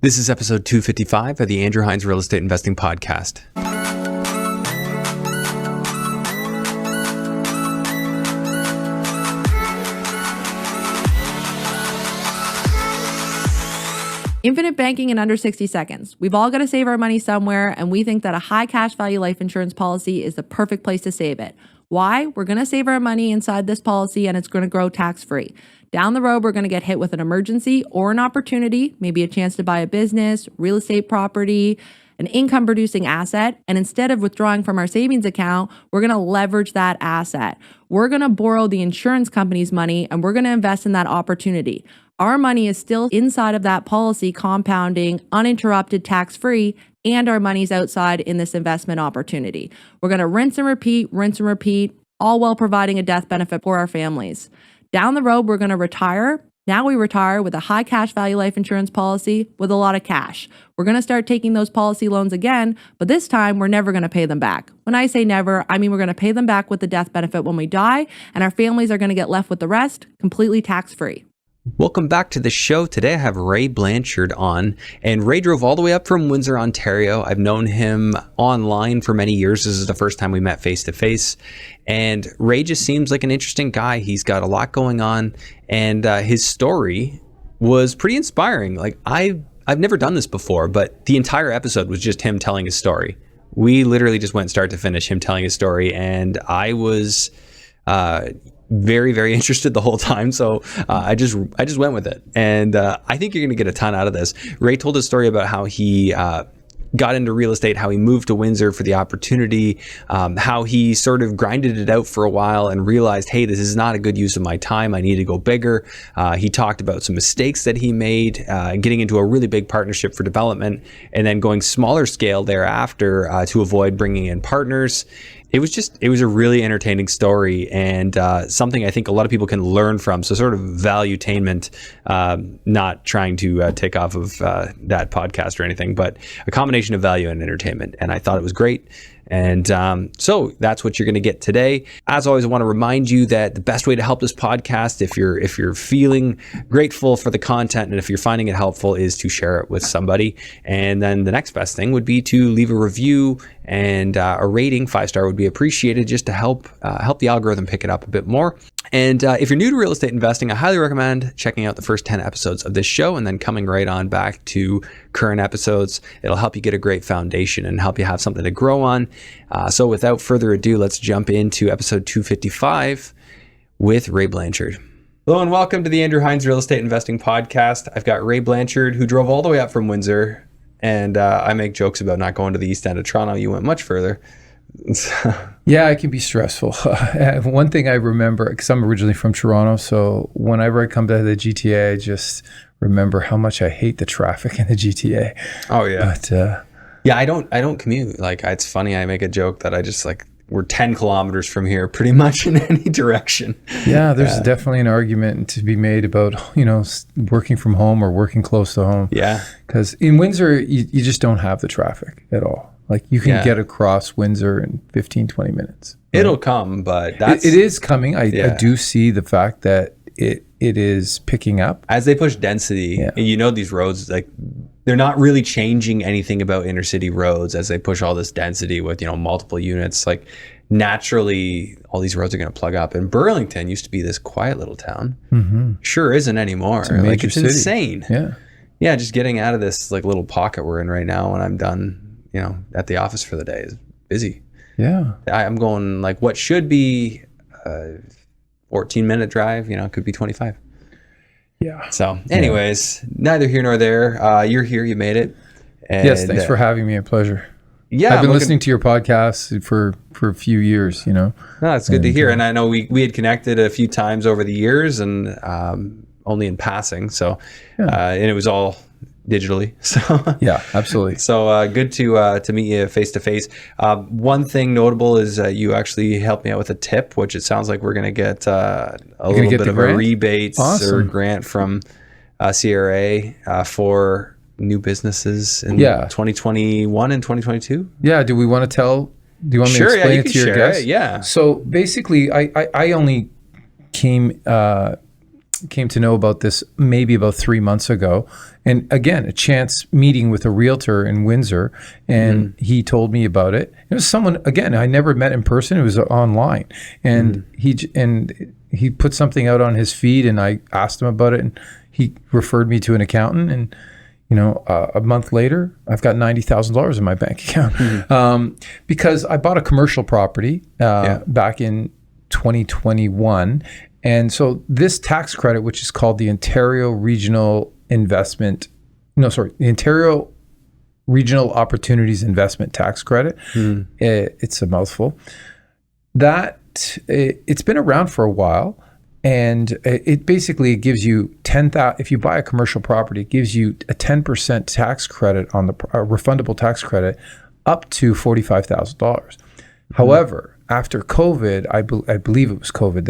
This is episode 255 of the Andrew Hines Real Estate Investing Podcast. Infinite banking in under 60 seconds. We've all got to save our money somewhere, and we think that a high cash value life insurance policy is the perfect place to save it. Why? We're going to save our money inside this policy, and it's going to grow tax-free. Down the road, we're going to get hit with an emergency or an opportunity, maybe a chance to buy a business, real estate property, an income producing asset. And instead of withdrawing from our savings account, we're going to leverage that asset. We're going to borrow the insurance company's money and we're going to invest in that opportunity. Our money is still inside of that policy, compounding, uninterrupted, tax-free, and our money's outside in this investment opportunity. We're going to rinse and repeat, all while providing a death benefit for our families. Down the road, we're going to retire. Now we retire with a high cash value life insurance policy with a lot of cash. We're going to start taking those policy loans again, but this time we're never going to pay them back. When I say never, I mean we're going to pay them back with the death benefit when we die, and our families are going to get left with the rest completely tax-free. Welcome back to the show. Today I have Ray Blanchard on, and Ray drove all the way up from Windsor, Ontario. I've known him online for many years. This is the first time we met face to face, and Ray just seems like an interesting guy. He's got a lot going on, and his story was pretty inspiring. Like I've never done this before, but the entire episode was just him telling his story. We literally just went start to finish him telling his story, and I was very, very interested the whole time. So I just went with it. And I think you're going to get a ton out of this. Ray told a story about how he got into real estate, how he moved to Windsor for the opportunity, how he sort of grinded it out for a while and realized, hey, this is not a good use of my time. I need to go bigger. He talked about some mistakes that he made, getting into a really big partnership for development, and then going smaller scale thereafter to avoid bringing in partners. It was a really entertaining story, and something I think a lot of people can learn from. So sort of valuetainment, not trying to take off of that podcast or anything, but a combination of value and entertainment. And I thought it was great. And so that's what you're going to get today. As always, I want to remind you that the best way to help this podcast, if you're feeling grateful for the content and if you're finding it helpful, is to share it with somebody. And then the next best thing would be to leave a review and a rating. 5-star would be appreciated, just to help the algorithm pick it up a bit more. And if you're new to real estate investing, I highly recommend checking out the first 10 episodes of this show and then coming right on back to current episodes. It'll help you get a great foundation and help you have something to grow on. So without further ado, let's jump into episode 255 with Ray Blanchard. Hello and welcome to the Andrew Hines Real Estate Investing Podcast. I've got Ray Blanchard, who drove all the way up from Windsor. And I make jokes about not going to the east end of Toronto. You went much further. Yeah, it can be stressful. One thing I remember, because I'm originally from Toronto, so whenever I come to the GTA, I just remember how much I hate the traffic in the GTA. Oh yeah. But yeah, I don't commute. Like, it's funny, I make a joke that I just we're 10 kilometers from here pretty much in any direction. Yeah, there's definitely an argument to be made about, working from home or working close to home. Yeah. Because in Windsor, you just don't have the traffic at all. Like, you can get across Windsor in 15, 20 minutes. Right? It'll come, but it is coming. I do see the fact that it is picking up. As they push density, and these roads, they're not really changing anything about inner city roads as they push all this density with, multiple units. Like, naturally, all these roads are going to plug up. And Burlington used to be this quiet little town. Mm-hmm. Sure isn't anymore. It's city. Insane. Yeah. Yeah, just getting out of this little pocket we're in right now when I'm done, at the office for the day is busy. Yeah. I'm going what should be a 14-minute drive, could be 25. Yeah. So anyways, neither here nor there. You're here, you made it. And, yes, thanks for having me. A pleasure. Yeah. I've been listening to your podcast for a few years, No, it's good to hear. And I know we had connected a few times over the years, and only in passing. So, and it was all digitally. So yeah, absolutely. So good to meet you face to face. One thing notable is you actually helped me out with a tip, which it sounds like we're going to get a little bit of a rebate or grant from CRA for new businesses in 2021 and 2022. Yeah. Do we want to tell? Do you want me to explain it to your guests? Yeah. So basically, I only came came to know about this maybe about 3 months ago. And again, a chance meeting with a realtor in Windsor, and he told me about it. It was someone, again, I never met in person. It was online. And he put something out on his feed, and I asked him about it, and he referred me to an accountant. And a month later, I've got $90,000 in my bank account because I bought a commercial property back in 2021. And so this tax credit, which is called the Ontario Regional Opportunities Investment Tax Credit. It's a mouthful. It's been around for a while. And it basically gives you if you buy a commercial property, it gives you a 10% tax credit on the refundable tax credit up to $45,000. However, after COVID, I believe it was COVID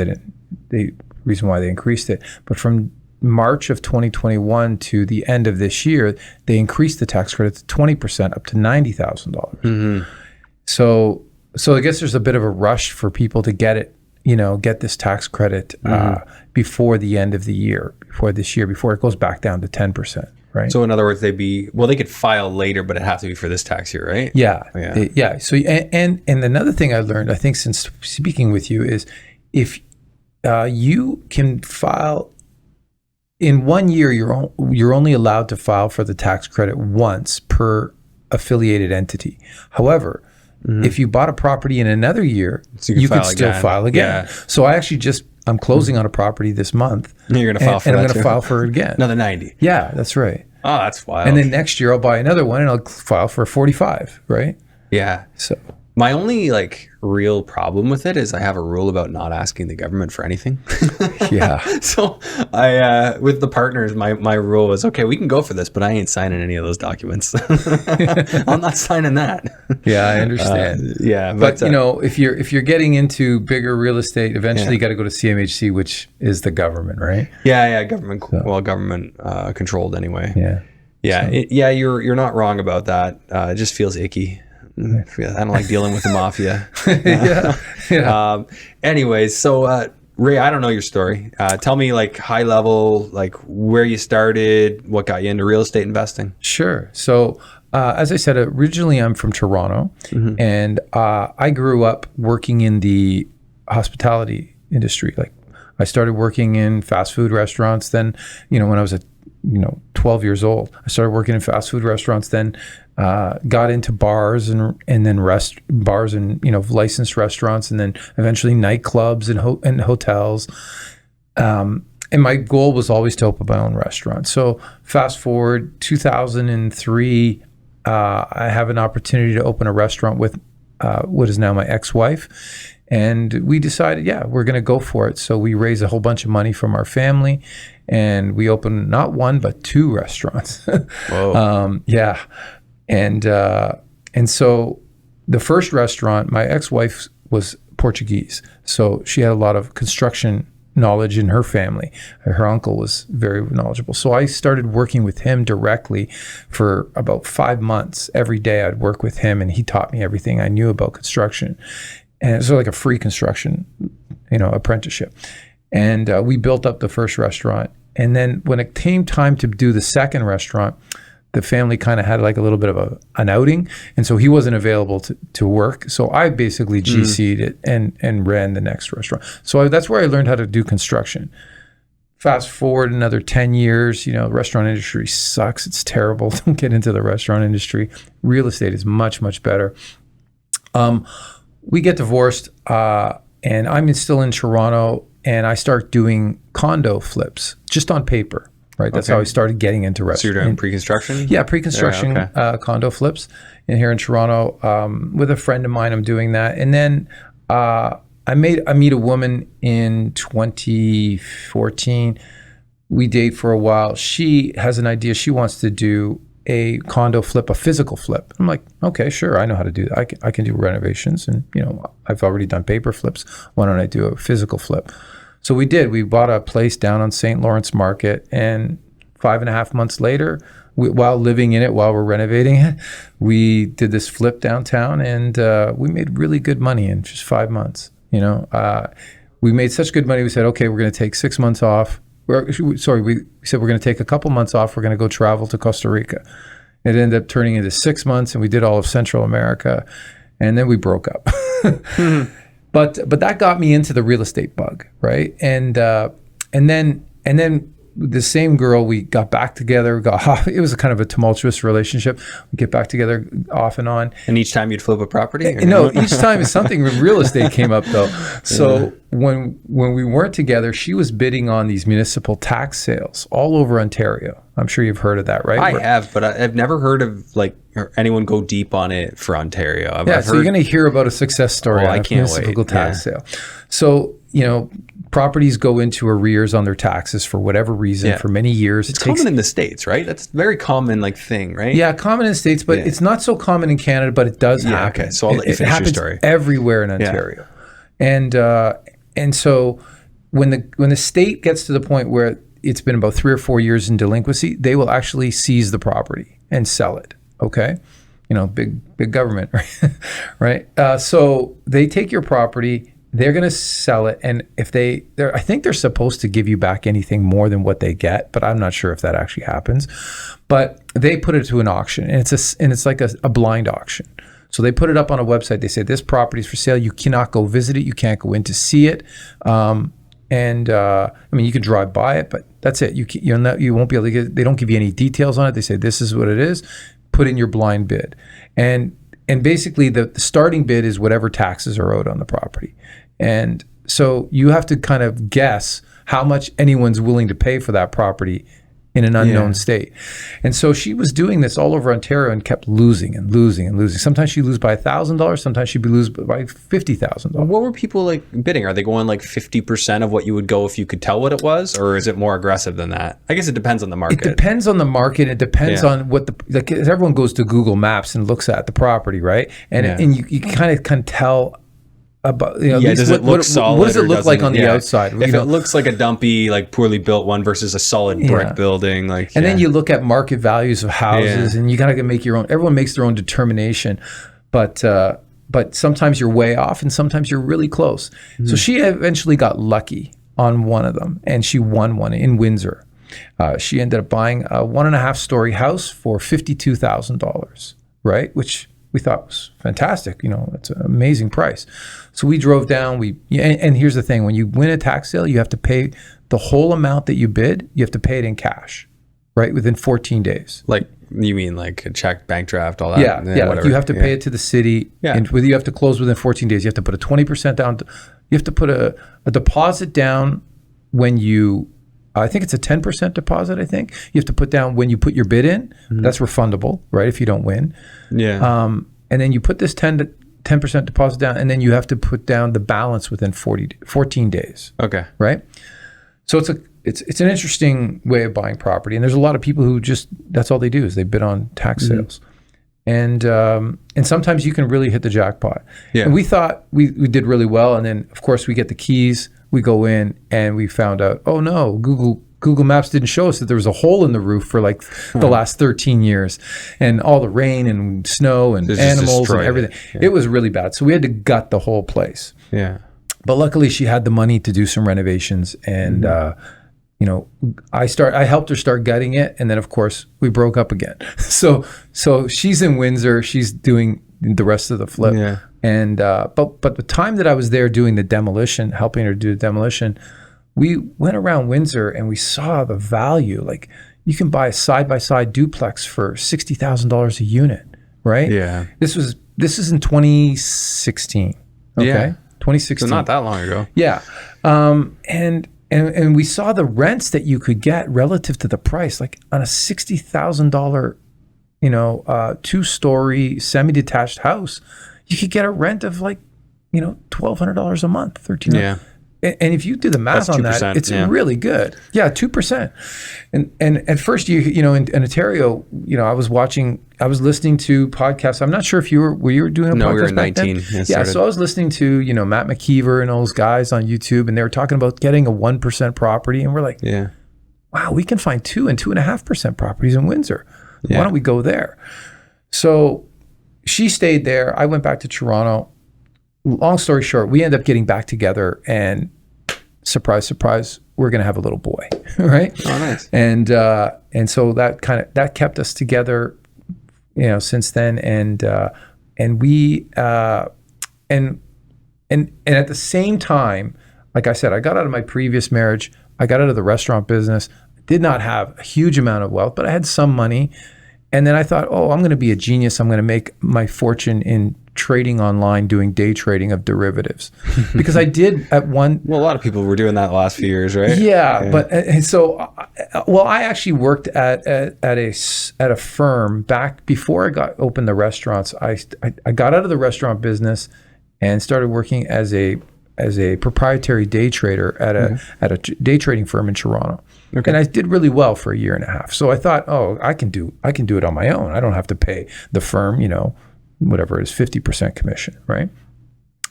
the reason why they increased it. But from March of 2021 to the end of this year, they increased the tax credit to 20% up to $90,000. So I guess there's a bit of a rush for people to get it. Get this tax credit before the end of the year, before it goes back down to 10%, right? So in other words, they could file later, but it has to be for this tax year, right? Yeah. So and another thing I learned, I think, since speaking with you, is if you can file in 1 year, you're only allowed to file for the tax credit once per affiliated entity. However, if you bought a property in another year, you could still file again. Yeah. So I'm closing on a property this month. And you're going to file for it. And I'm going to file for it again. Another 90. Yeah, that's right. Oh, that's wild. And then next year I'll buy another one and I'll file for 45, right? Yeah. So my only real problem with it is I have a rule about not asking the government for anything. Yeah. So I, with the partners, my rule was, okay, we can go for this, but I ain't signing any of those documents. I'm not signing that. Yeah, I understand. Yeah. But if you're getting into bigger real estate, eventually you got to go to CMHC, which is the government, right? Yeah. Government, government controlled anyway. Yeah. Yeah. You're not wrong about that. It just feels icky. I don't like dealing with the mafia. Yeah. Anyways, so Ray, I don't know your story. Tell me high level, where you started, what got you into real estate investing. Sure. So as I said, originally I'm from Toronto, and I grew up working in the hospitality industry. I started working in fast food restaurants. Then, when I was 12 years old, I started working in fast food restaurants. Then got into bars and then bars and licensed restaurants, and then eventually nightclubs and hotels. And my goal was always to open my own restaurant. So fast forward 2003, I have an opportunity to open a restaurant with what is now my ex-wife. And we decided, we're going to go for it. So we raised a whole bunch of money from our family, and we opened not one, but 2 restaurants. Whoa. And so the first restaurant, my ex-wife was Portuguese. So she had a lot of construction knowledge in her family. Her uncle was very knowledgeable. So I started working with him directly for about 5 months. Every day I'd work with him, and he taught me everything I knew about construction. And it was like a free construction, apprenticeship. And we built up the first restaurant. And then when it came time to do the second restaurant, the family kind of had a little bit of an outing. And so he wasn't available to work. So I basically GC'd it and ran the next restaurant. So that's where I learned how to do construction. Fast forward another 10 years, the restaurant industry sucks. It's terrible. Don't get into the restaurant industry. Real estate is much, much better. We get divorced, and I'm still in Toronto, and I start doing condo flips just on paper, right? That's how I started getting into restaurants. So you're doing pre-construction? Yeah, pre-construction condo flips here in Toronto. With a friend of mine, I'm doing that. And then I meet a woman in 2014. We date for a while. She has an idea. She wants to do a condo flip, a physical flip. I'm like, okay, sure, I know how to do that. I can do renovations, and I've already done paper flips. Why don't I do a physical flip? So we did. We bought a place down on St. Lawrence Market, and 5.5 months later, while living in it, while we're renovating it, we did this flip downtown, and we made really good money in just 5 months. We made such good money. We said, okay, we're going to take 6 months off. we said we're going to take a couple months off. We're going to go travel to Costa Rica. It ended up turning into 6 months, and we did all of Central America, and then we broke up. Mm-hmm. But that got me into the real estate bug, right? And then the same girl, we got back together. It was a kind of a tumultuous relationship. We get back together off and on. And each time you'd flip a property? No, each time something with real estate came up though. So when we weren't together, she was bidding on these municipal tax sales all over Ontario. I'm sure you've heard of that, right? I have, but I've never heard of like anyone go deep on it for Ontario. I've so you're going to hear about a success story on I a can't municipal wait. tax sale. So, properties go into arrears on their taxes for whatever reason for many years. It's common in the States, right? That's a very common thing, right? Yeah, common in the States, but it's not so common in Canada, but it does happen. Okay, so I'll let you finish your story. It happens everywhere in Ontario. And so when the state gets to the point where it's been about 3 or 4 years in delinquency, they will actually seize the property and sell it. Okay. Big government, right? So they take your property, they're going to sell it, and if I think they're supposed to give you back anything more than what they get, but I'm not sure if that actually happens. But they put it to an auction, and it's like a blind auction. So they put it up on a website. They say this property is for sale. You cannot go visit it. You can't go in to see it. You can drive by it, but that's it. You won't be able to get. They don't give you any details on it. They say this is what it is. Put in your blind bid, and basically the starting bid is whatever taxes are owed on the property. And so you have to kind of guess how much anyone's willing to pay for that property in an unknown state. And so she was doing this all over Ontario and kept losing and losing and losing. Sometimes she'd lose by $1,000. Sometimes she'd lose by $50,000. What were people like bidding? Are they going like 50% of what you would go if you could tell what it was? Or is it more aggressive than that? I guess it depends on the market. It depends on the market. It depends on what everyone goes to Google Maps and looks at the property, right? And you kind of tell about, does it look solid? What does it look like on the outside? If it looks like a dumpy, like poorly built one versus a solid brick building, then you look at market values of houses, and you gotta make your own. Everyone makes their own determination, but sometimes you're way off, and sometimes you're really close. Mm-hmm. So she eventually got lucky on one of them, and she won one in Windsor. She ended up buying a 1.5-story house for $52,000, right? Which we thought was fantastic. It's an amazing price. So we drove down. And here's the thing: when you win a tax sale, you have to pay the whole amount that you bid. You have to pay it in cash, right, within 14 days. Like, you mean like a check, bank draft, all that? Yeah. Like you have to pay it to the city. Yeah. And you have to close within 14 days. You have to put a 20% down. You have to put a deposit down when you. I think it's a 10% deposit. I think you have to put down when you put your bid in. Mm-hmm. That's refundable, right? If you don't win. Yeah. And then you put this 10% deposit down, and then you have to put down the balance within 14 days. Okay. Right. So it's an interesting way of buying property, and there's a lot of people who just that's all they do is they bid on tax sales, and sometimes you can really hit the jackpot. Yeah. And we thought we did really well, and then of course we get the keys. We go in and we found out, oh no, Google Maps didn't show us that there was a hole in the roof for like the last 13 years, and all the rain and snow and animals and everything. It was really bad. So we had to gut the whole place. Yeah. But luckily she had the money to do some renovations, and I helped her start gutting it, and then of course we broke up again. So she's in Windsor, she's doing the rest of the flip. Yeah. And but the time that I was there doing the demolition, helping her do the demolition, we went around Windsor and we saw the value. Like, you can buy a side-by-side duplex for $60,000 a unit, right? Yeah. This is in 2016. Okay. Yeah. 2016. So not that long ago. Yeah. And we saw the rents that you could get relative to the price, like on a $60,000, 2-story semi-detached house. You could get a rent of like, $1,200 a month, $1,300. Yeah. And if you do the math on that, it's really good. Yeah, 2%. And at first, in Ontario, I was listening to podcasts. I'm not sure if were you doing a podcast? No, we were in back 19. Then? Yeah, so I was listening to, Matt McKeever and all those guys on YouTube, and they were talking about getting a 1% property. And we're like, wow, we can find 2 and 2.5% properties in Windsor. Yeah. Why don't we go there? So she stayed there. I went back to Toronto. Long story short, we ended up getting back together, and surprise, surprise, we're going to have a little boy, right? Oh, nice. And so that kept us together, since then. And we and at the same time, like I said, I got out of my previous marriage. I got out of the restaurant business. Did not have a huge amount of wealth, but I had some money. And then I thought, I'm going to be a genius. I'm going to make my fortune in trading online, doing day trading of derivatives, because I did at one. Well, a lot of people were doing that the last few years, right? Yeah. But I actually worked at a firm back before I opened the restaurants. I got out of the restaurant business and started working as a proprietary day trader at a day trading firm in Toronto. Okay. And I did really well for a year and a half. So I thought, I can do it on my own. I don't have to pay the firm, whatever it is, 50% commission, right?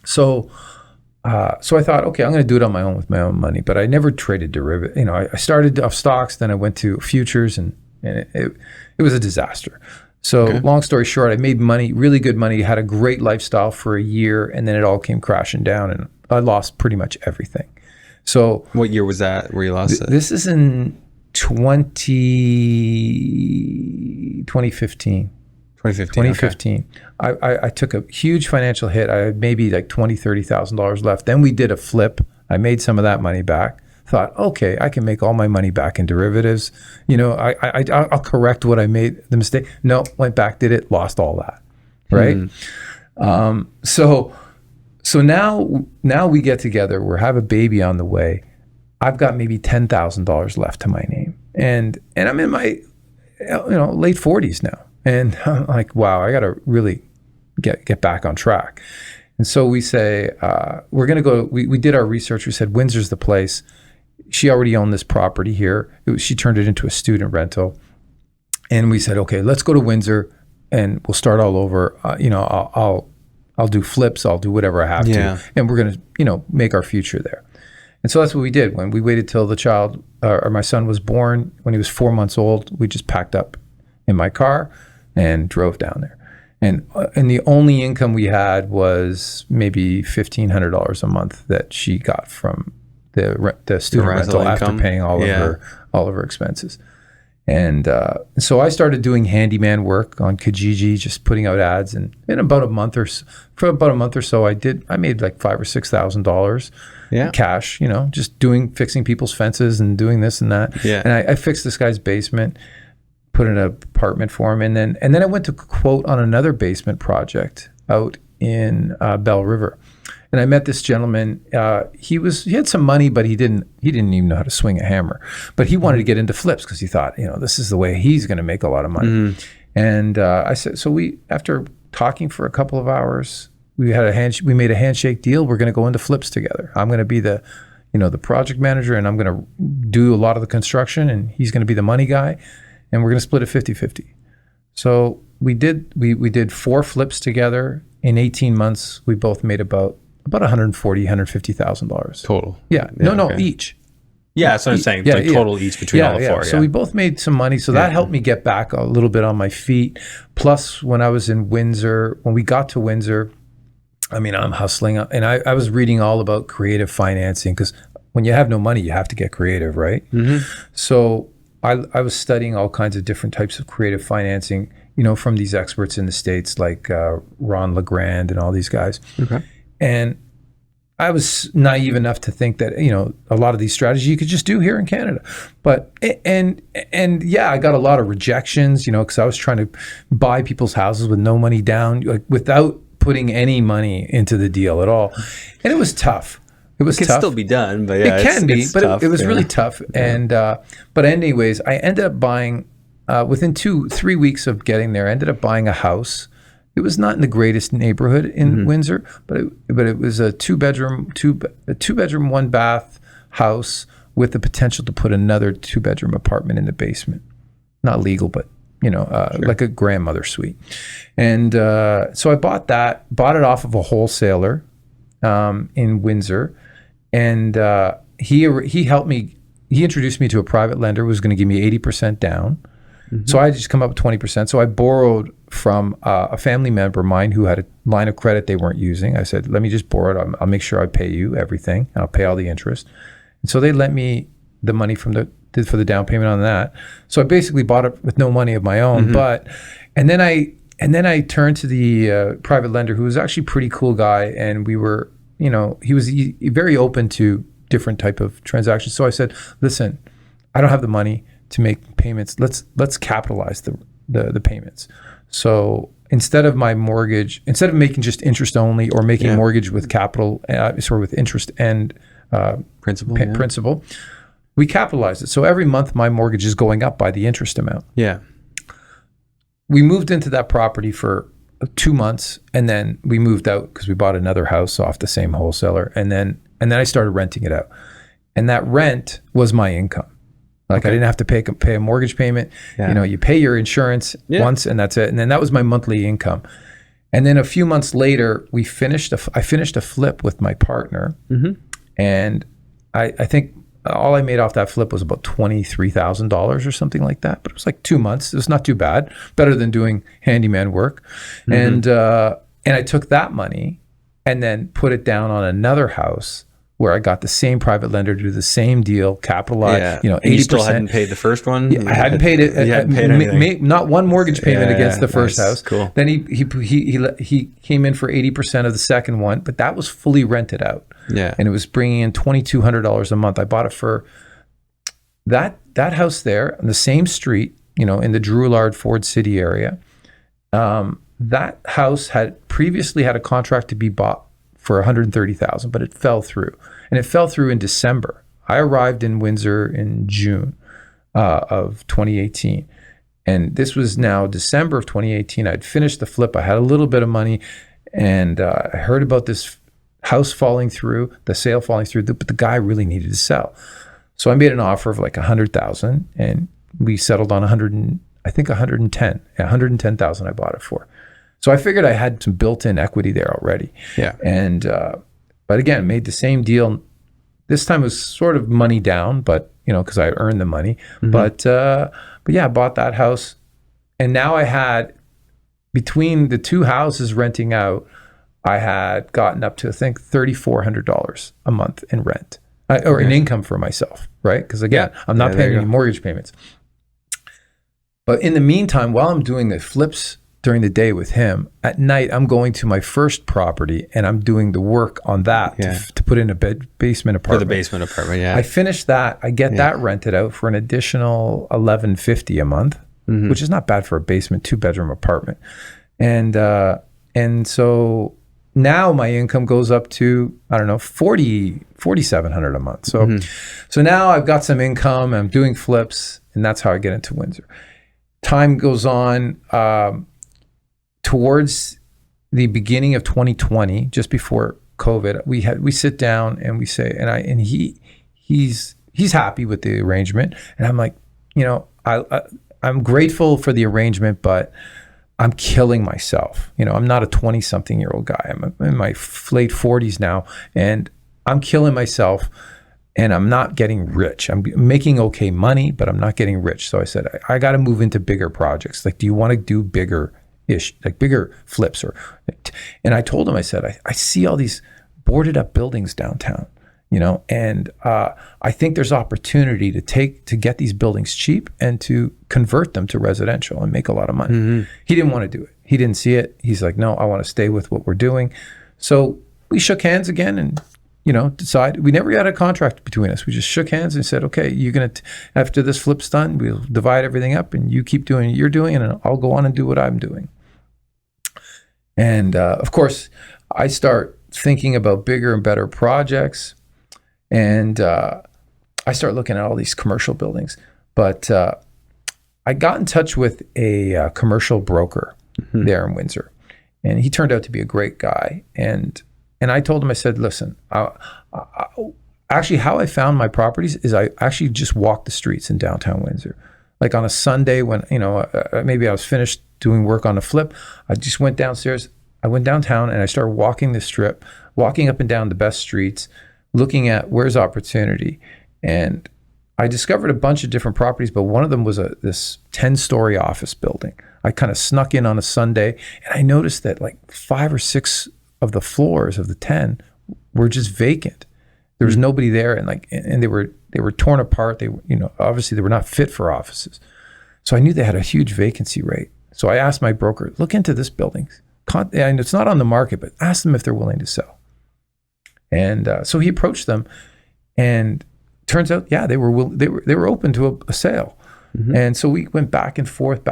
So I thought, okay, I'm going to do it on my own with my own money. But I never traded derivative. I started off stocks, then I went to futures, and it was a disaster. So long story short, I made money, really good money, had a great lifestyle for a year, and then it all came crashing down, and I lost pretty much everything. So what year was that where you lost it? This is in 2015. 2015. Okay. I took a huge financial hit. I had maybe like $20,000, $30,000 left. Then we did a flip. I made some of that money back. Thought, okay, I can make all my money back in derivatives. I'll correct what I made the mistake. No, went back, did it, lost all that, right? So now we get together. We have a baby on the way. I've got maybe $10,000 left to my name, and I'm in my late 40s now. And I'm like, wow, I got to really get back on track. And so we say, we're going to go, we did our research. We said, Windsor's the place. She already owned this property here. She turned it into a student rental. And we said, okay, let's go to Windsor and we'll start all over. I'll do flips. I'll do whatever I have to. And we're going to, make our future there. And so that's what we did. When we waited till the child, or my son was born, when he was 4 months old, we just packed up in my car and drove down there. And the only income we had was maybe $1,500 a month that she got from the student rental after paying all of her expenses. And so I started doing handyman work on Kijiji, just putting out ads. And in about a month or so, I made like $5,000 or $6,000 cash, just fixing people's fences and doing this and that. Yeah. And I fixed this guy's basement, put in an apartment for him. And then I went to quote on another basement project out in Bell River. And I met this gentleman. He had some money, but he didn't even know how to swing a hammer. But he wanted to get into flips because he thought, this is the way he's going to make a lot of money. And I said, so after talking for a couple of hours, we made a handshake deal. We're going to go into flips together. I'm going to be the project manager, and I'm going to do a lot of the construction, and he's going to be the money guy, and we're going to split it 50-50. So we did 4 flips together. In 18 months, we both made about $140,000, $150,000 total. Each. Yeah, that's what I'm saying. Total each between all the 4. So we both made some money. So that helped me get back a little bit on my feet. Plus, when I was in Windsor, when we got to Windsor, I'm hustling. And I was reading all about creative financing, because when you have no money, you have to get creative, right? So I was studying all kinds of different types of creative financing, from these experts in the States like Ron LeGrand and all these guys. Okay. And I was naive enough to think that, a lot of these strategies you could just do here in Canada. But, and I got a lot of rejections, because I was trying to buy people's houses with no money down, like without putting any money into the deal at all. And it was tough. It was tough. It can still be done, but it can be, but it was really tough. And, but anyways, I ended up buying, within 2-3 weeks of getting there, I ended up buying a house. It was not in the greatest neighborhood in Windsor, but it was a 2-bedroom, 1-bath house with the potential to put another 2-bedroom apartment in the basement. Not legal, but like a grandmother suite. And so I bought it off of a wholesaler in Windsor, and he helped me. He introduced me to a private lender who was going to give me 80% down. So I just come up with 20%. So I borrowed from a family member of mine who had a line of credit they weren't using. I said, let me just borrow it. I'll make sure I pay you everything, and I'll pay all the interest. And so they lent me the money for the down payment on that. So I basically bought it with no money of my own. And then I turned to the private lender, who was actually a pretty cool guy, and we were, he was very open to different type of transactions. So I said, listen, I don't have the money to make payments. Let's capitalize the payments. So instead of making just interest only, or making mortgage with capital, with interest and principal, we capitalized it. So every month my mortgage is going up by the interest amount. Yeah. We moved into that property for 2 months, and then we moved out because we bought another house off the same wholesaler, and then I started renting it out. And that rent was my income. Like I didn't have to pay a mortgage payment. Yeah. You pay your insurance once, and that's it. And then that was my monthly income. And then a few months later, I finished a flip with my partner, and I think all I made off that flip was about $23,000 or something like that. But it was like 2 months. It was not too bad. Better than doing handyman work. And I took that money and then put it down on another house where I got the same private lender to do the same deal, capitalized, 80%. And you still hadn't paid the first one? Yeah, I hadn't paid it. Not one mortgage payment against the first house. Cool. Then he came in for 80% of the second one, but that was fully rented out. Yeah. And it was bringing in $2,200 a month. I bought it for that house there on the same street, in the Drouillard Ford City area. That house had previously had a contract to be bought for $130,000, but it fell through. And it fell through in December. I arrived in Windsor in June of 2018. And this was now December of 2018. I'd finished the flip. I had a little bit of money, and I heard about this house falling through, the sale falling through, but the guy really needed to sell. So I made an offer of like $100,000, and we settled on $110,000 I bought it for. So I figured I had some built-in equity there already. Yeah. And, but again, made the same deal. This time it was sort of money down, but, because I earned the money. But yeah, I bought that house. And now I had, between the two houses renting out, I had gotten up to, I think, $3,400 a month in rent, or in income for myself, right? Because again, I'm not paying any mortgage payments. But in the meantime, while I'm doing the flips during the day with him, at night I'm going to my first property and I'm doing the work on that to put in a basement apartment. For the basement apartment, I finish that. I get that rented out for an additional $1,150 a month, which is not bad for a basement 2-bedroom apartment. And so now my income goes up to, I don't know, $4,700 a month. So now I've got some income. I'm doing flips, and that's how I get into Windsor. Time goes on. Towards the beginning of 2020, just before COVID, we sit down and we say, and he's happy with the arrangement, and I'm like, I'm grateful for the arrangement, but I'm killing myself. I'm not a 20-something-year-old guy. I'm in my late 40s now, and I'm killing myself, and I'm not getting rich. I'm making okay money, but I'm not getting rich. So I said, I got to move into bigger projects. Like, do you want to do bigger flips? And I told him, I said, I see all these boarded up buildings downtown, and I think there's opportunity to get these buildings cheap and to convert them to residential and make a lot of money. He didn't want to do it. He didn't see it. He's like, no, I want to stay with what we're doing. So we shook hands again and, decide. We never had a contract between us. We just shook hands and said, okay, you're going to, after this flip's done, we'll divide everything up and you keep doing what you're doing and I'll go on and do what I'm doing. And of course, I start thinking about bigger and better projects, and I start looking at all these commercial buildings. But I got in touch with a commercial broker there in Windsor, and he turned out to be a great guy. And I told him, I said, listen, actually how I found my properties is I actually just walked the streets in downtown Windsor. Like on a Sunday when, maybe I was finished doing work on a flip, I just went downstairs, I went downtown and I started walking the strip, walking up and down the best streets, looking at where's opportunity. And I discovered a bunch of different properties, but one of them was this 10-story office building. I kind of snuck in on a Sunday and I noticed that like 5 or 6 of the floors of the 10 were just vacant. There was nobody there, and they were They were torn apart. They, obviously they were not fit for offices. So I knew they had a huge vacancy rate. So I asked my broker, look into this building. And it's not on the market, but ask them if they're willing to sell. And so he approached them, and turns out, yeah, they were open to a sale. Mm-hmm. And so we went back and forth,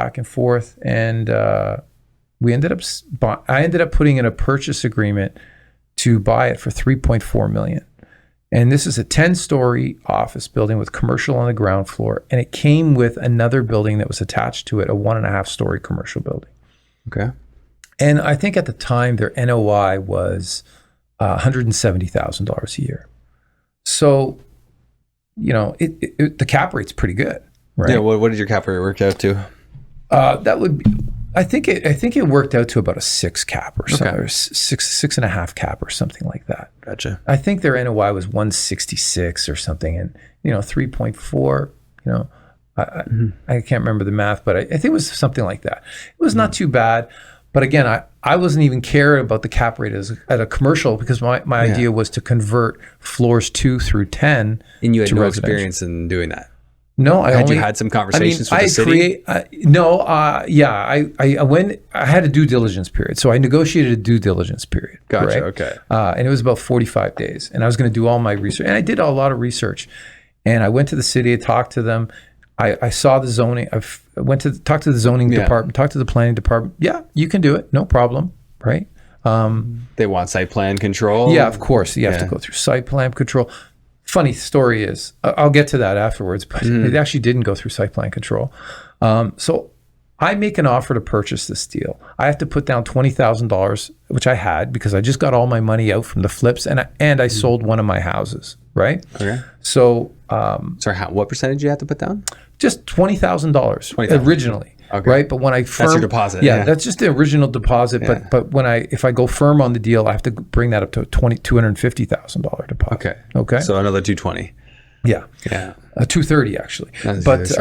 and I ended up putting in a purchase agreement to buy it for $3.4 million. And this is a 10-story office building with commercial on the ground floor, and it came with another building that was attached to it, a 1.5-story commercial building. Okay. And I think at the time their NOI was $170,000 a year. So, the cap rate's pretty good, right? Yeah. What did your cap rate work out to? That would be, I think it worked out to about a 6 cap or something, or 6.5 cap or something like that. Gotcha. I think their NOI was 166 or something, and 3.4. I can't remember the math, but I think it was something like that. It was not too bad. But again, I wasn't even caring about the cap rate at a commercial, because my idea was to convert floors 2 through 10. And you had to no residential. experience in doing that. No, you had some conversations with the city? I went. I had a due diligence period, so I negotiated a due diligence period. Gotcha. Right? Okay. And it was about 45 days, and I was going to do all my research, and I did a lot of research. And I went to the city, I talked to them. I saw the zoning. I went to talk to the zoning department, talk to the planning department. Yeah, you can do it, no problem, right? They want site plan control. Yeah, of course. You have to go through site plan control. Funny story is, I'll get to that afterwards, but it actually didn't go through site plan control. So I make an offer to purchase this deal. I have to put down $20,000, which I had because I just got all my money out from the flips, and I sold one of my houses, right? Okay. So, sorry, what percentage you have to put down? Just $20,000 originally. Okay. Right, but when I firm, that's your deposit. Yeah, that's just the original deposit. Yeah. But if I go firm on the deal, I have to bring that up to $250,000 deposit. Okay. So another $220. Yeah. $230 actually. But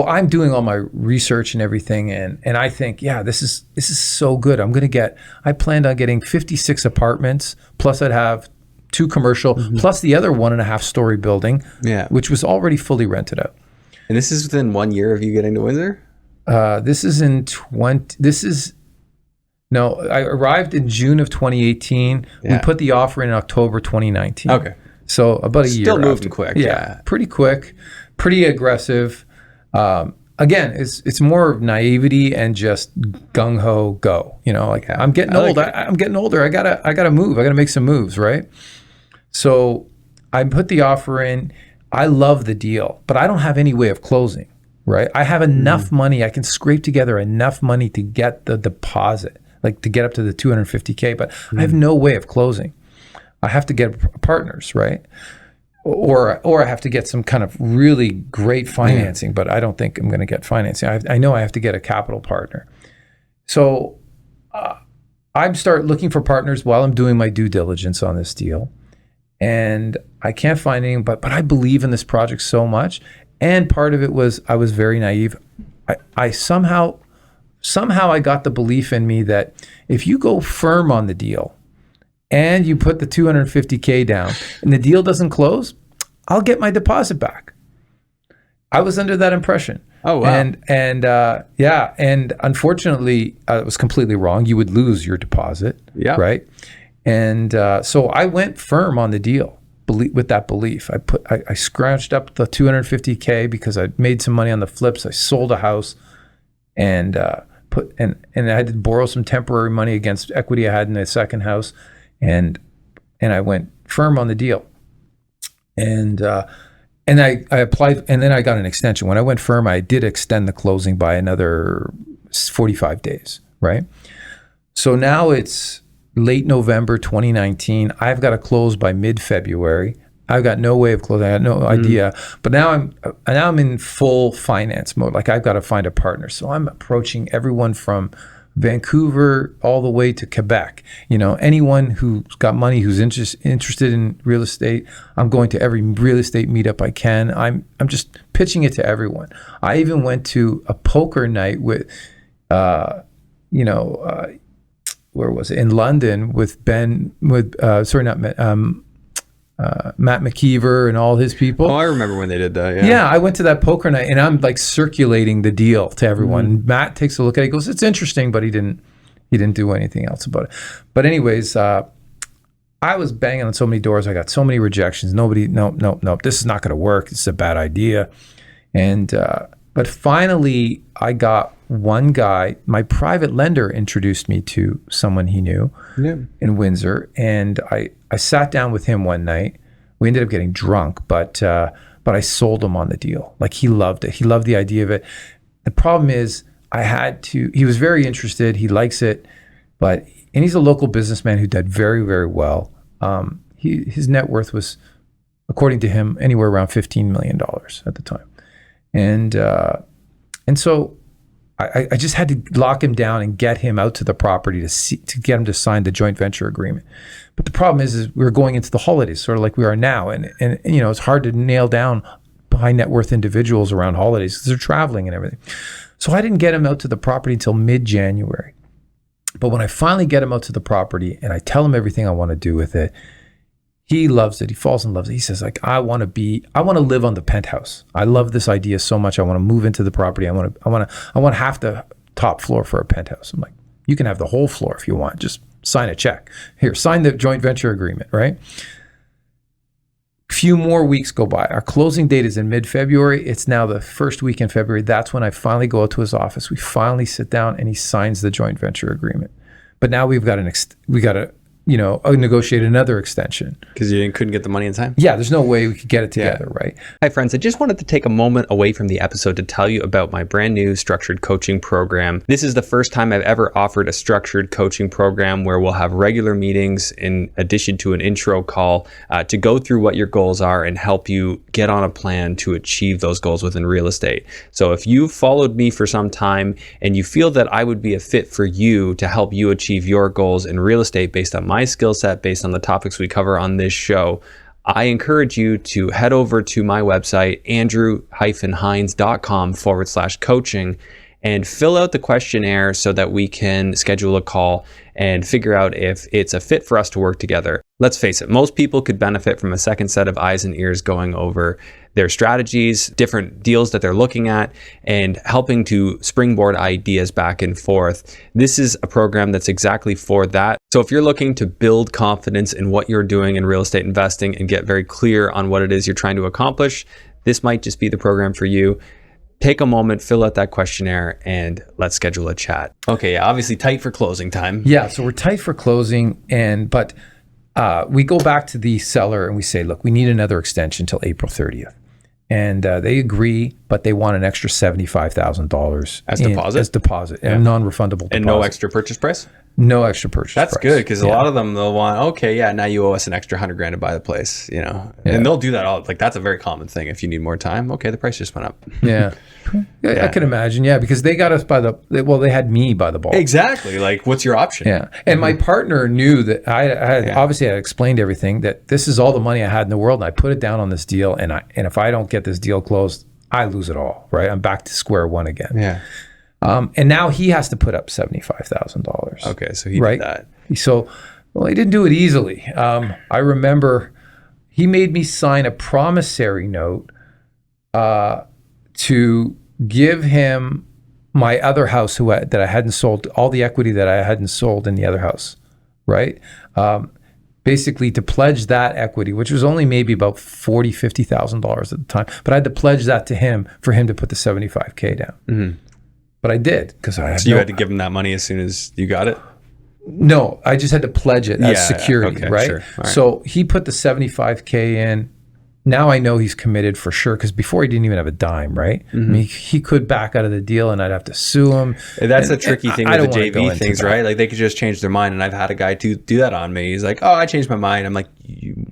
I'm doing all my research and everything, and I think, this is so good. I planned on getting 56 apartments, plus I'd have 2 commercial, plus the other 1.5-story building, which was already fully rented out. And this is within 1 year of you getting to Windsor? I arrived in June of 2018. Yeah. We put the offer in October 2019. Okay. So about a year. Still moving quick. Yeah. Pretty quick, pretty aggressive. Again, it's more of naivety and just gung ho go. I'm getting old. I'm getting older. I gotta move. I gotta make some moves, right? So I put the offer in. I love the deal, but I don't have any way of closing, right? I have enough money. I can scrape together enough money to get the deposit, like to get up to the $250K, but I have no way of closing. I have to get partners, right? Or I have to get some kind of really great financing, but I don't think I'm going to get financing. I know I have to get a capital partner. So I start looking for partners while I'm doing my due diligence on this deal. And I can't find any, but I believe in this project so much. And part of it was I was very naive. I somehow I got the belief in me that if you go firm on the deal and you put the $250K down and the deal doesn't close, I'll get my deposit back. I was under that impression. Oh, wow. And unfortunately, it was completely wrong. You would lose your deposit, right? And so I went firm on the deal with that belief. I scrounged up the $250K because I made some money on the flips. I sold a house and I had to borrow some temporary money against equity I had in a second house, and I went firm on the deal. And I applied, and then I got an extension. When I went firm, I did extend the closing by another 45 days, right? So now it's late November 2019. I've got to close by mid-February. I've got no way of closing. I had no idea. But now I'm in full finance mode. Like, I've got to find a partner. So I'm approaching everyone from Vancouver all the way to Quebec. Anyone who's got money, who's interested in real estate. I'm going to every real estate meetup I can. I'm just pitching it to everyone. I even went to a poker night with, where was it? In London with Matt McKeever and all his people. Oh, I remember when they did that. Yeah. Yeah, I went to that poker night and I'm like circulating the deal to everyone. Matt takes a look at it, he goes, it's interesting, but he didn't do anything else about it. But anyways, I was banging on so many doors. I got so many rejections. Nobody, no, this is not going to work. This is a bad idea. And, but finally I got one guy, my private lender introduced me to someone he knew in Windsor. And I sat down with him one night. We ended up getting drunk, but I sold him on the deal. Like he loved it. He loved the idea of it. The problem is he was very interested. He likes it, and he's a local businessman who did very, very well. His net worth was, according to him, anywhere around $15 million at the time. And so I just had to lock him down and get him out to the property to get him to sign the joint venture agreement. But the problem is we were going into the holidays, sort of like we are now. And it's hard to nail down high net worth individuals around holidays because they're traveling and everything. So I didn't get him out to the property until mid-January. But when I finally get him out to the property and I tell him everything I want to do with it, he loves it. He falls in love with it. He says, like, I want to live on the penthouse. I love this idea so much. I want to move into the property. I want half the top floor for a penthouse. I'm like, you can have the whole floor if you want. Just sign a check. Here, sign the joint venture agreement, right? Few more weeks go by. Our closing date is in mid-February. It's now the first week in February. That's when I finally go out to his office. We finally sit down and he signs the joint venture agreement. But now we've got to negotiate another extension. Because you couldn't get the money in time? Yeah, there's no way we could get it together, right? Hi, friends. I just wanted to take a moment away from the episode to tell you about my brand new structured coaching program. This is the first time I've ever offered a structured coaching program where we'll have regular meetings in addition to an intro call to go through what your goals are and help you get on a plan to achieve those goals within real estate. So if you've followed me for some time and you feel that I would be a fit for you to help you achieve your goals in real estate based on my skill set, based on the topics we cover on this show, I encourage you to head over to my website, andrew-hines.com/coaching, and fill out the questionnaire so that we can schedule a call and figure out if it's a fit for us to work together. Let's face it, most people could benefit from a second set of eyes and ears going over their strategies, different deals that they're looking at, and helping to springboard ideas back and forth. This is a program that's exactly for that. So if you're looking to build confidence in what you're doing in real estate investing and get very clear on what it is you're trying to accomplish, this might just be the program for you. Take a moment, fill out that questionnaire, and let's schedule a chat. Okay, yeah, obviously tight for closing time. Yeah, so we're tight for closing, but we go back to the seller and we say, look, we need another extension till April 30th. And they agree, but they want an extra $75,000 as deposit, a non-refundable deposit. And no extra purchase price? No extra purchase price. That's good, because a lot of them, they'll want, okay, yeah, now you owe us an extra $100,000 to buy the place, and they'll do that all, like, that's a very common thing. If you need more time, okay, the price just went up. Yeah. I can imagine, because they got us they had me by the ball. Exactly. Like, what's your option? Yeah. And my partner knew that obviously I explained everything, that this is all the money I had in the world, and I put it down on this deal, and if I don't get this deal closed, I lose it all, right? I'm back to square one again. Yeah. And now he has to put up $75,000. Okay, so he did that. So, he didn't do it easily. I remember he made me sign a promissory note to give him my other house that I hadn't sold, all the equity that I hadn't sold in the other house, right? Basically to pledge that equity, which was only maybe about $40,000, $50,000 at the time. But I had to pledge that to him for him to put the $75,000 down. Mm-hmm. But I did, because I had you had to give him that money as soon as you got it? No, I just had to pledge it as security, right? Sure. Right. So he put the $75,000 in. Now I know he's committed for sure, because before he didn't even have a dime, right? Mm-hmm. I mean, he could back out of the deal and I'd have to sue him. That's a tricky thing with the JV things, right? Like, they could just change their mind, and I've had a guy do that on me. He's like, oh, I changed my mind. I'm like,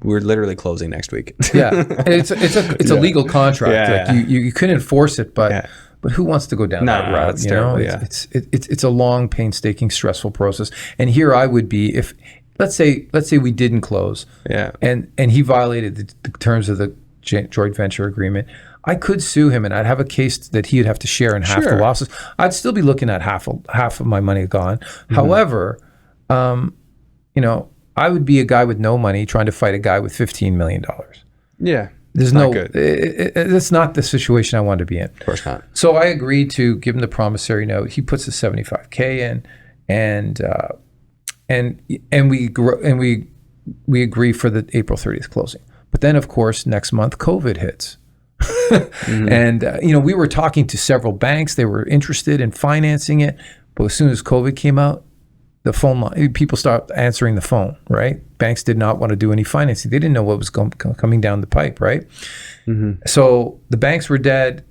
we're literally closing next week. Yeah, it's a legal contract. You couldn't enforce it, but who wants to go down that route? It's terrible, it's a long, painstaking, stressful process. And here I would be if, let's say we didn't close, and he violated the terms of the joint venture agreement. I could sue him, and I'd have a case that he'd have to share in half the losses. I'd still be looking at half of my money gone. Mm-hmm. However, I would be a guy with no money trying to fight a guy with $15 million. Yeah. There's Not no, good. That's not the situation I wanted to be in. Of course not. So I agreed to give him the promissory note. He puts the $75K in, and we agree for the April 30th closing. But then, of course, next month, COVID hits. And, we were talking to several banks. They were interested in financing it. But as soon as COVID came out, the phone line, people stopped answering the phone, right? Banks did not want to do any financing. They didn't know what was coming down the pipe, right? So the banks were dead.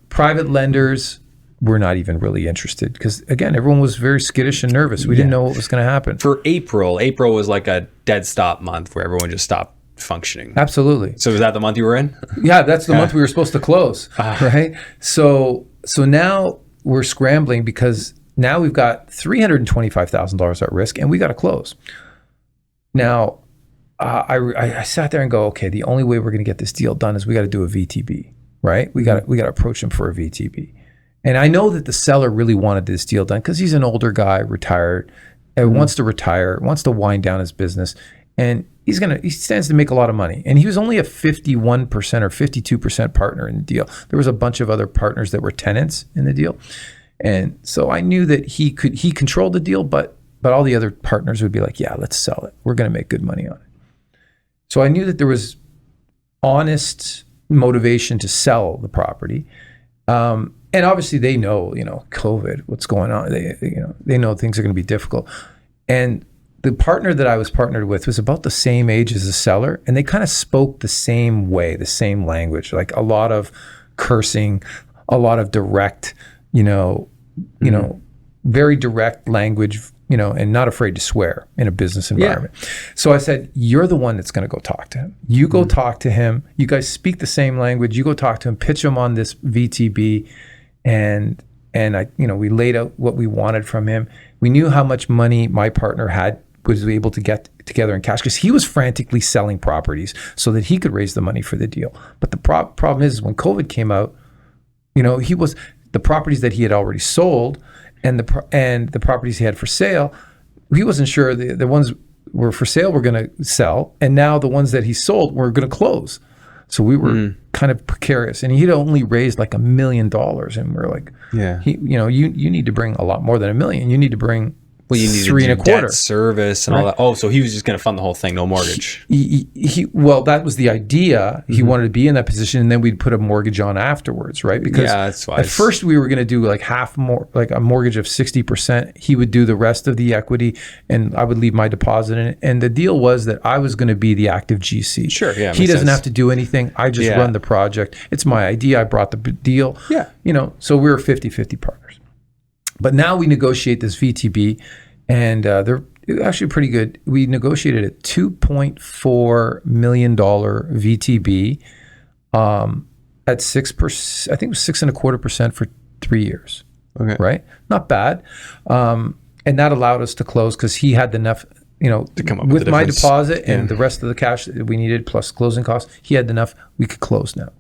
Private lenders were not even really interested because, again, everyone was very skittish and nervous. We didn't know what was going to happen. For April was like a dead stop month where everyone just stopped functioning. Absolutely. So was that the month you were in? Yeah, that's the month we were supposed to close, right? So now we're scrambling because now we've got $325,000 at risk and we got to close. Now, I sat there and go, okay, the only way we're going to get this deal done is we got to do a VTB, right? We got to approach him for a VTB. And I know that the seller really wanted this deal done because he's an older guy, retired, and wants to retire, wants to wind down his business, and he stands to make a lot of money. And he was only a 51% or 52% partner in the deal. There was a bunch of other partners that were tenants in the deal. And so I knew that he controlled the deal, but all the other partners would be like, yeah, let's sell it. We're going to make good money on it. So I knew that there was honest motivation to sell the property. And obviously they know, COVID, what's going on. They know things are going to be difficult. And the partner that I was partnered with was about the same age as the seller. And they kind of spoke the same way, the same language, like a lot of cursing, a lot of direct, very direct language, and not afraid to swear in a business environment. Yeah. So I said, you're the one that's going to go talk to him. You go talk to him. You guys speak the same language. You go talk to him, pitch him on this VTB. And we laid out what we wanted from him. We knew how much money my partner was able to get together in cash because he was frantically selling properties so that he could raise the money for the deal. But the problem is when COVID came out, the properties that he had already sold and the properties he had for sale, he wasn't sure the ones were for sale were going to sell, and now the ones that he sold were going to close. So we were kind of precarious, and he'd only raised like $1 million, and we're like, yeah, you need to bring a lot more than $1 million. You need to bring you need 3.25 debt service and all that. Oh, so he was just going to fund the whole thing, no mortgage. Well, that was the idea. He wanted to be in that position, and then we'd put a mortgage on afterwards, right? Because that's wise. At first we were going to do like like a mortgage of 60%. He would do the rest of the equity, and I would leave my deposit in it. And the deal was that I was going to be the active GC. Sure, yeah. He doesn't have to do anything. I just run the project. It's my idea. I brought the deal. Yeah. So we were 50-50 partners. But now we negotiate this VTB. And they're actually pretty good. We negotiated a $2.4 million VTB at 6%. I think it was 6.25% for 3 years. Okay. Right? Not bad. And that allowed us to close because he had enough, to come up with my deposit and the rest of the cash that we needed plus closing costs. He had enough. We could close now.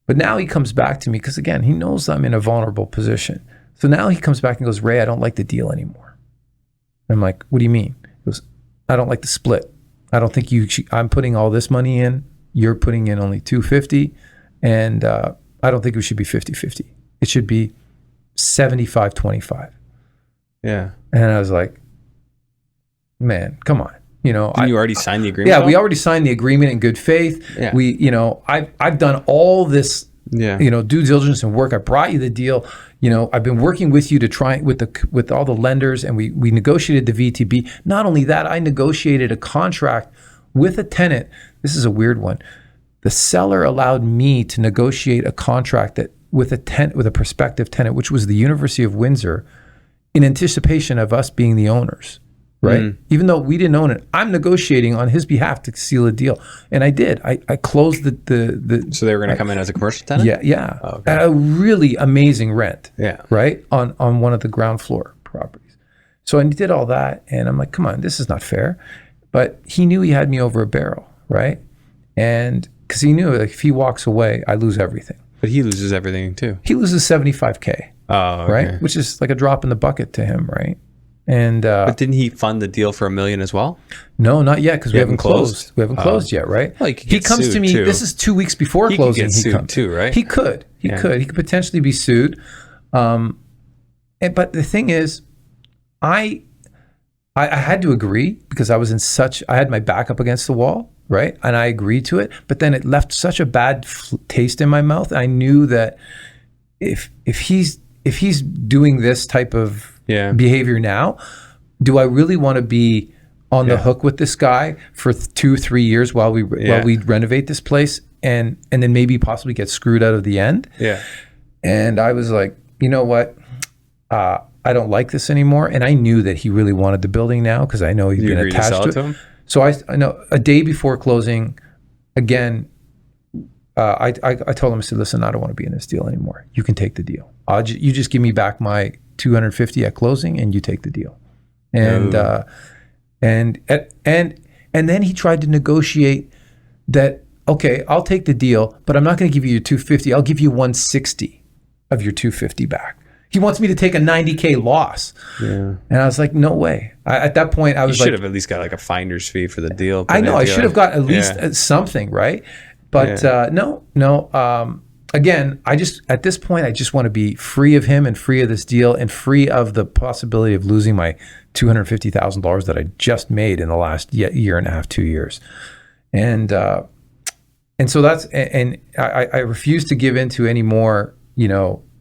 But now he comes back to me because, again, he knows I'm in a vulnerable position. So now he comes back and goes, Ray, I don't like the deal anymore. I'm like, what do you mean? He goes, I don't like the split. I don't think I'm putting all this money in. You're putting in only $250. And I don't think it should be 50-50. It should be 75-25. Yeah. And I was like, man, come on. You already signed the agreement? Yeah, we already signed the agreement in good faith. Yeah. I've done all this, due diligence and work. I brought you the deal. I've been working with you to try with all the lenders, and we negotiated the VTB. Not only that, I negotiated a contract with a tenant. This is a weird one. The seller allowed me to negotiate a contract with a prospective tenant, which was the University of Windsor, in anticipation of us being the owners. Right? Even though we didn't own it, I'm negotiating on his behalf to seal a deal. And I did. I closed the So they were going to come in as a commercial tenant? Yeah. Oh, okay. At a really amazing rent. Yeah. Right? On one of the ground floor properties. So I did all that, and I'm like, come on, this is not fair. But he knew he had me over a barrel, right? And because he knew if he walks away, I lose everything. But he loses everything too. He loses $75K. Oh, okay. Right? Which is like a drop in the bucket to him, right? And But didn't he fund the deal for $1 million as well? no, not yet, because we haven't closed. We haven't Oh. closed yet, right? Well, he could He get comes to sued, me. too. This is 2 weeks before He could closing. get He sued comes too, right? He could. He could potentially be sued. But the thing is, I had to agree because I had my back up against the wall, right? And I agreed to it, but then it left such a bad taste in my mouth. I knew that if he's doing this type of behavior now, do I really want to be on the hook with this guy for 2-3 years while we renovate this place and then maybe possibly get screwed out of the end? Yeah. And I was like, you know what? I don't like this anymore. And I knew that he really wanted the building now because I know he's been attached to it. Him? So I know a day before closing, again, I told him, I said, listen, I don't want to be in this deal anymore. You can take the deal. You just give me back my $250 at closing and you take the deal. And and then he tried to negotiate that, okay, I'll take the deal, but I'm not going to give you your $250. I'll give you $160 of your $250 back. He wants me to take a $90K loss. Yeah. And I was like, no way. At that point, I was like, you should have at least got like a finder's fee for the deal. I know. I should have got at least something, right? But no. Again, at this point, I just want to be free of him and free of this deal and free of the possibility of losing my $250,000 that I just made in the last year and a half, 2 years. And so I refuse to give in to any more,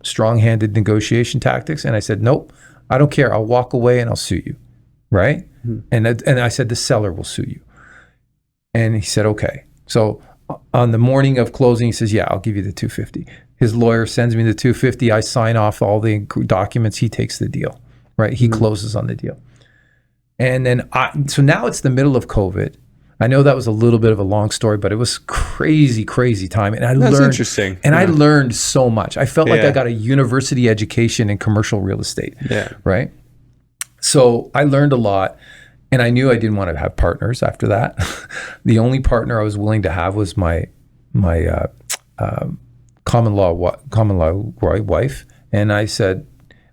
strong-handed negotiation tactics. And I said, nope, I don't care. I'll walk away and I'll sue you. Right. Mm-hmm. And I said, the seller will sue you. And he said, okay. So on the morning of closing, he says, yeah, I'll give you the $250. His lawyer sends me the $250. I sign off all the documents. He takes the deal. Right. He closes on the deal. And then so now it's the middle of COVID. I know that was a little bit of a long story, but it was crazy, crazy time. And That's interesting. And I learned so much. I felt like I got a university education in commercial real estate. Yeah. Right. So I learned a lot, and I knew I didn't want to have partners after that. The only partner I was willing to have was my common law wife. And I said,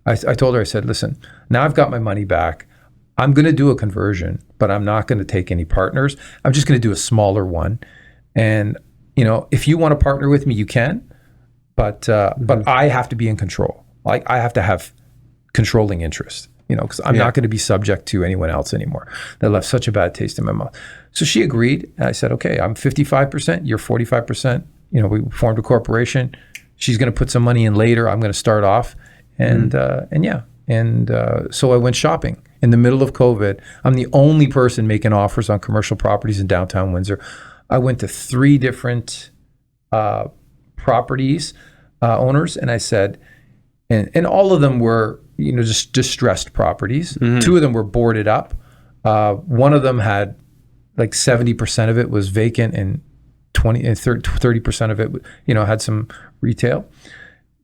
I told her, I said, listen, now I've got my money back. I'm going to do a conversion, but I'm not going to take any partners. I'm just going to do a smaller one. And, if you want to partner with me, you can, but I have to be in control. Like I have to have controlling interest, because I'm not going to be subject to anyone else anymore. That left such a bad taste in my mouth. So she agreed. And I said, okay, I'm 55%, you're 45%. We formed a corporation. She's going to put some money in later. I'm going to start off. So I went shopping. In the middle of COVID, I'm the only person making offers on commercial properties in downtown Windsor. I went to 3 different properties owners, and I said, and all of them were, just distressed properties. Mm-hmm. 2 of them were boarded up. One of them had like 70% of it was vacant, and 30% of it, had some retail.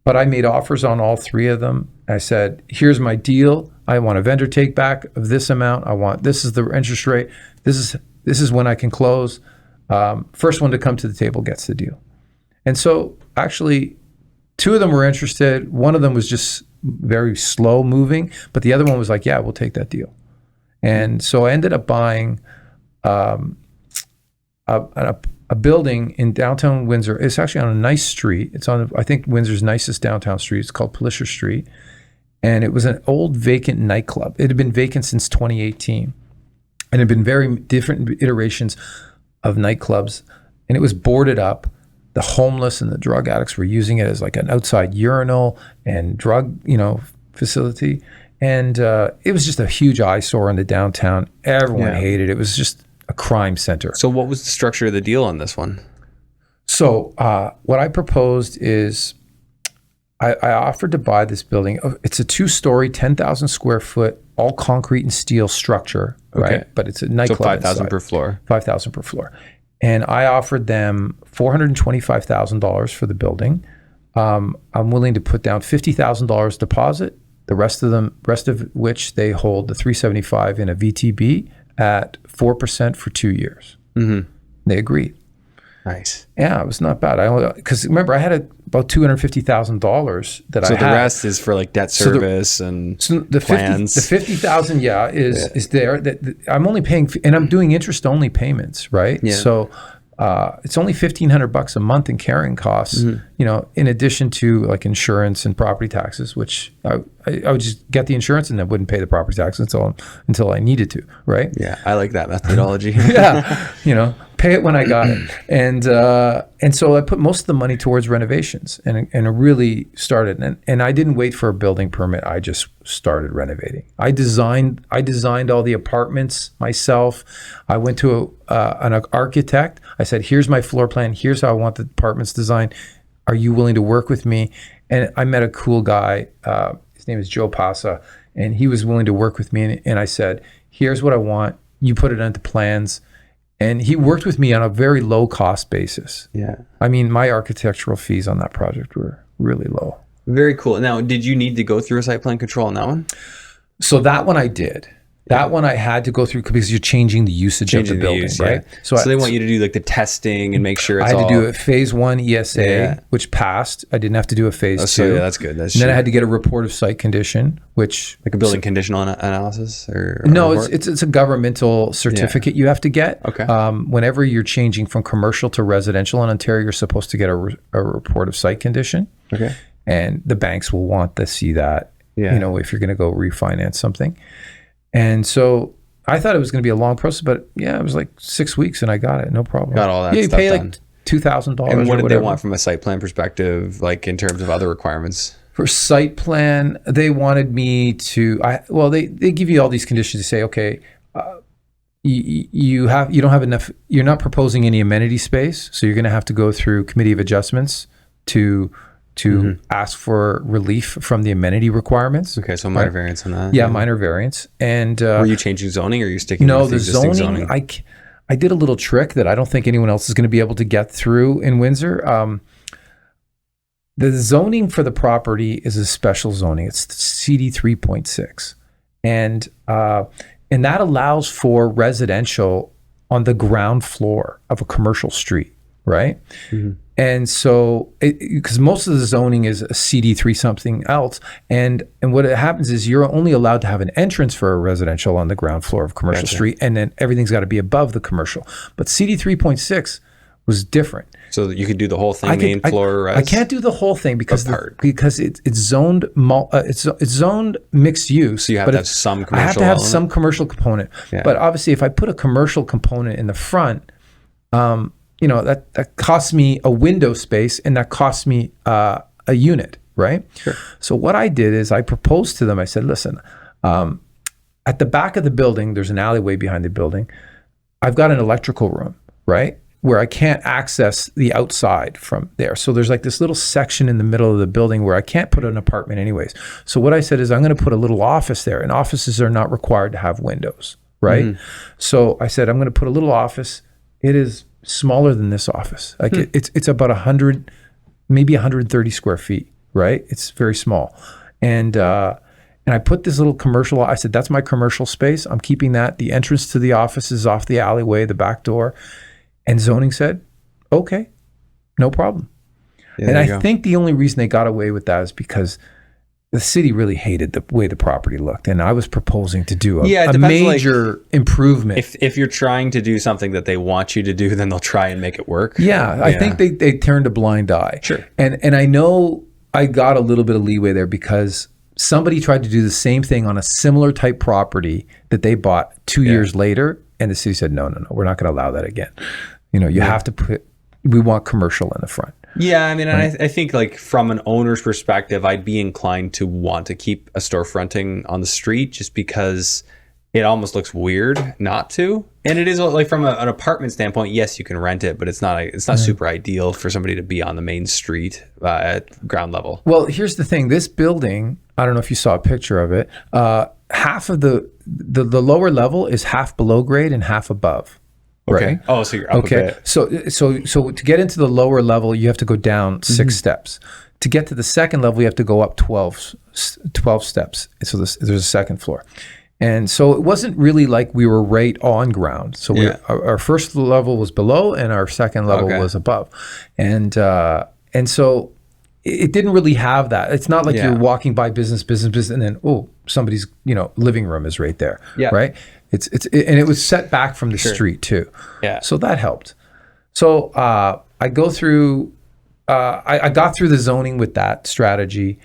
But I made offers on all 3 of them. I said, here's my deal. I want a vendor take back of this amount. This is the interest rate. This is when I can close. First one to come to the table gets the deal. And so actually 2 of them were interested. One of them was just very slow moving, but the other one was like, yeah, we'll take that deal. And so I ended up buying a building in downtown Windsor. It's actually on a nice street. It's on, I think, Windsor's nicest downtown street. It's called Blanchard Street. And it was an old vacant nightclub. It had been vacant since 2018. And it had been very different iterations of nightclubs. And it was boarded up. The homeless and the drug addicts were using it as like an outside urinal and drug, facility. And it was just a huge eyesore in the downtown. Everyone hated it. It was just a crime center. So what was the structure of the deal on this one? So what I proposed is I offered to buy this building. It's a 2-story, 10,000 square foot, all concrete and steel structure, right? But it's a nightclub. So 5,000 per floor. 5,000 per floor. And I offered them $425,000 for the building. I'm willing to put down $50,000 deposit. The rest of which they hold the $375 in a VTB at 4% for 2 years. Mm-hmm. They agreed. Nice. Yeah, it was not bad. Because remember, I had to about $250,000 that I So had. the rest is for like debt service and So the plans. 50,000, is there. That I'm only paying, and I'm doing interest only payments, right? Yeah. So it's only $1,500 a month in carrying costs. You know, in addition to like insurance and property taxes, which I would just get the insurance and then wouldn't pay the property tax until I needed to, right? Yeah, I like that methodology. Yeah, you know, pay it when I got it, and so I put most of the money towards renovations, and it really started. And I didn't wait for a building permit. I just started renovating. I designed all the apartments myself. I went to an architect. I said, "Here's my floor plan. Here's how I want the apartments designed. Are you willing to work with me?" And I met a cool guy. His name is Joe Pasa, and he was willing to work with me. And I said, "Here's what I want. You put it into plans." And he worked with me on a very low cost basis. Yeah. I mean, my architectural fees on that project were really low. Very cool. Now, did you need to go through a site plan control on that one? So that one I did. That one I had to go through because you're changing the usage of the building, right? Yeah. So they want you to do like the testing and make sure it's all... I had to do a phase 1 ESA, Yeah. which passed. I didn't have to do a phase 2. So yeah, that's good. That's And then I cheap. had to get a report of site condition, which... Like a building conditional analysis or No, report? it's a governmental certificate you have to get. Okay. Whenever you're changing from commercial to residential in Ontario, you're supposed to get a report of site condition. Okay. And the banks will want to see that, Yeah. you know, if you're going to go refinance something. And so I thought it was going to be a long process, but yeah, it was like 6 weeks and I got it. No problem. Got all that Yeah, you stuff pay done. like $2,000 And what or did whatever. they want from a site plan perspective, like in terms of other requirements? For site plan, they wanted me to, they give you all these conditions to say, okay, you don't have enough, you're not proposing any amenity space. So you're going to have to go through committee of adjustments to ask for relief from the amenity requirements. Okay, so minor variance on that. Yeah, minor variance. And were you changing zoning or are you sticking no, with the the existing zoning, zoning? I did a little trick that I don't think anyone else is going to be able to get through in Windsor. The zoning for the property is a special zoning. It's CD 3.6. And that allows for residential on the ground floor of a commercial street, right? Mm-hmm. And so, because most of the zoning is a CD3 something else, and what happens is you're only allowed to have an entrance for a residential on the ground floor of a commercial street, and then everything's got to be above the commercial. But CD 3.6 was different. So that you could do the whole thing, main floor. I can't do the whole thing because it's zoned it's zoned mixed use. So you have to have some commercial. I have to have element? some commercial component. Yeah. But obviously, if I put a commercial component in the front, you know, that costs me a window space and that costs me a unit, right? Sure. So what I did is I proposed to them. I said, listen, at the back of the building, there's an alleyway behind the building. I've got an electrical room, right, where I can't access the outside from there. So there's like this little section in the middle of the building where I can't put an apartment anyways. So what I said is I'm going to put a little office there, and offices are not required to have windows, right? Mm-hmm. So I said I'm going to put a little office. It is smaller than this office. Like it's about 100, maybe 130 square feet, right? It's very small. And I put this little commercial, I said, that's my commercial space. I'm keeping that. The entrance to the office is off the alleyway, the back door. And zoning said, okay, no problem. Yeah, and I think the only reason they got away with that is because the city really hated the way the property looked. And I was proposing to do a major improvement. If you're trying to do something that they want you to do, then they'll try and make it work. Yeah, I think they turned a blind eye. Sure. And I know I got a little bit of leeway there because somebody tried to do the same thing on a similar type property that they bought 2 years later. And the city said, no, we're not going to allow that again. You know, you have to we want commercial in the front. Yeah, I mean, right? And I think like from an owner's perspective, I'd be inclined to want to keep a store fronting on the street just because it almost looks weird not to. And it is like from an apartment standpoint, yes, you can rent it, but it's not super ideal for somebody to be on the main street at ground level. Well, here's the thing. This building, I don't know if you saw a picture of it, half of the lower level is half below grade and half above. Okay. Right? Oh, so you're up a bit. So to get into the lower level, you have to go down 6 steps. To get to the second level, you have to go up 12 steps. So there's a second floor. And so it wasn't really like we were right on ground. So our first level was below and our second level was above. And so it didn't really have that. It's not like you're walking by business, and then, somebody's, living room is right there. Yeah. Right. And it was set back from the street too. Yeah. So that helped. So I go through, I got through the zoning with that strategy.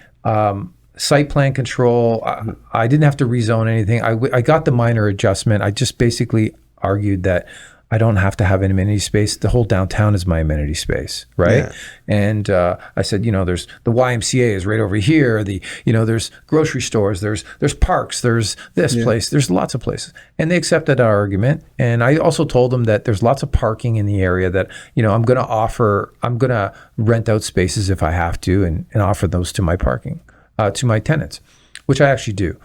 Site plan control, I didn't have to rezone anything. I got the minor adjustment. I just basically argued that I don't have to have an amenity space. The whole downtown is my amenity space, right? Yeah. And I said, there's the YMCA is right over here. There's grocery stores, there's parks, there's this place, there's lots of places. And they accepted our argument. And I also told them that there's lots of parking in the area that, I'm going to rent out spaces if I have to and offer those to my to my tenants, which I actually do.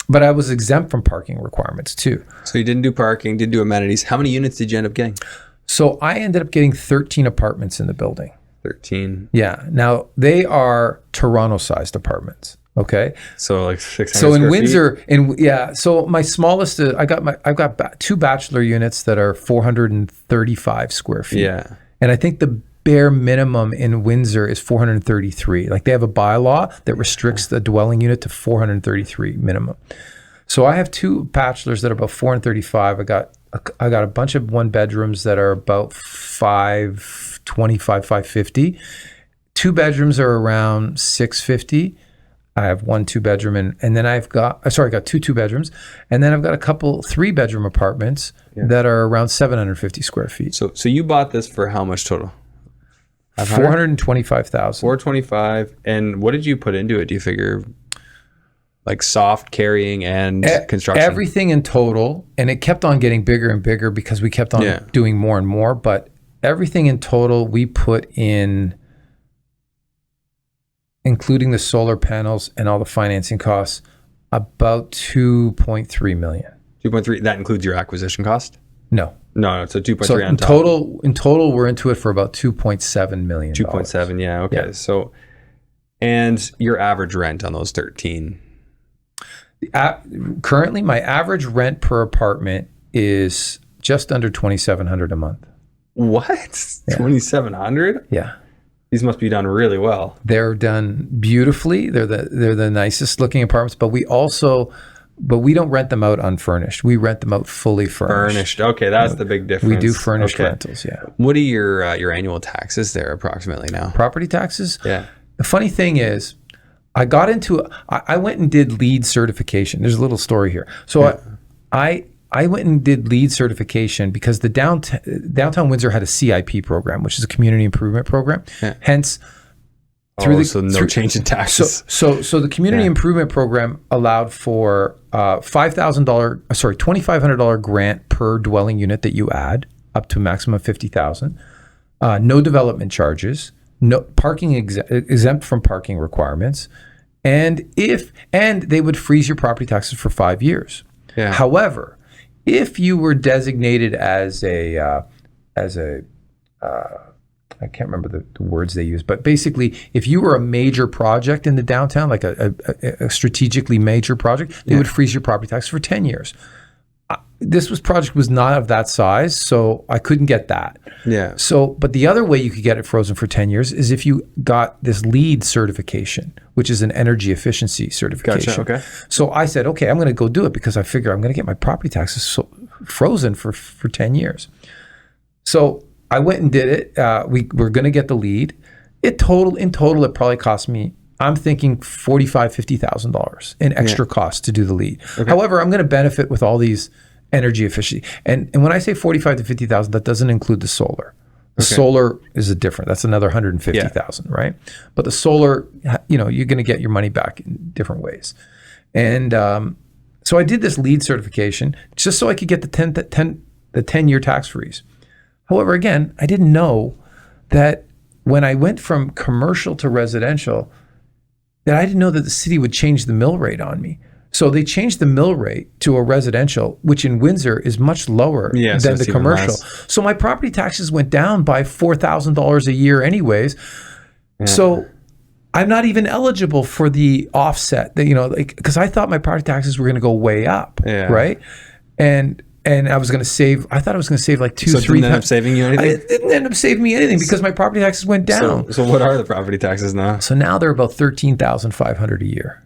But I was exempt from parking requirements too. So you didn't do parking, didn't do amenities. How many units did you end up getting? So I ended up getting 13 apartments in the building. 13. Yeah. Now they are Toronto-sized apartments. Okay. So like 600 So in square Windsor, so my smallest, I've got 2 bachelor units that are 435 square feet. Yeah. And I think the bare minimum in Windsor is 433. Like they have a bylaw that restricts the dwelling unit to 433 minimum. So I have 2 bachelors that are about 435. I got a bunch of 1 bedrooms that are about 525, 550. 2 bedrooms are around 650. I have 1 2-bedroom and then I got 2 2-bedrooms, and then I've got a couple 3-bedroom apartments that are around 750 square feet. So you bought this for how much total? 425,000. 425. And what did you put into it? Do you figure like soft carrying and construction? Everything in total, and it kept on getting bigger and bigger because we kept on doing more and more, but everything in total we put in, including the solar panels and all the financing costs, about 2.3 million. 2.3, that includes your acquisition cost? No. So 2.3 So on top. in total, we're into it for about 2.7 million. 2.7, yeah, okay. Yeah. So, and your average rent on those 13? Currently, my average rent per apartment is just under $2,700 a month. What? Yeah. 2,700? Yeah. These must be done really well. They're done beautifully. They're the nicest looking apartments, but we don't rent them out unfurnished. We rent them out fully furnished. Okay, that's the big difference. We do furnished rentals, yeah. What are your annual taxes there approximately now? Property taxes? Yeah. The funny thing is, I went and did LEED certification. There's a little story here. So I went and did LEED certification because the downtown Windsor had a CIP program, which is a community improvement program. Yeah. Hence, change in taxes. So the community improvement program allowed for $2,500 grant per dwelling unit that you add up to a maximum of 50,000. No development charges, no parking exempt from parking requirements, and they would freeze your property taxes for 5 years. Yeah. However, if you were designated as a I can't remember the words they use, but basically, if you were a major project in the downtown, like a strategically major project, they would freeze your property tax for 10 years. This project was not of that size, so I couldn't get that. Yeah. So, but the other way you could get it frozen for 10 years is if you got this LEED certification, which is an energy efficiency certification. Gotcha, okay. So I said, okay, I'm going to go do it because I figure I'm going to get my property taxes frozen for 10 years. So I went and did it. We were going to get the LEED. In total, it probably cost me, I'm thinking $45,000, $50,000 in extra costs to do the LEED. Okay. However, I'm going to benefit with all these energy efficiency. And when I say $45,000 to $50,000, that doesn't include the solar. The solar is different. That's another $150,000, right? But the solar, you're going to get your money back in different ways. And so I did this LEED certification just so I could get the 10-year tax freeze. However, again, I didn't know that when I went from commercial to residential, that I didn't know that the city would change the mill rate on me. So they changed the mill rate to a residential, which in Windsor is much lower than the commercial. So my property taxes went down by $4,000 a year anyways. Yeah. So I'm not even eligible for the offset, because I thought my property taxes were going to go way up, right? And and I was going to save. I thought I was going to save like So it didn't end up saving you anything? It didn't end up saving me anything because my property taxes went down. So what are the property taxes now? So now they're about $13,500 a year.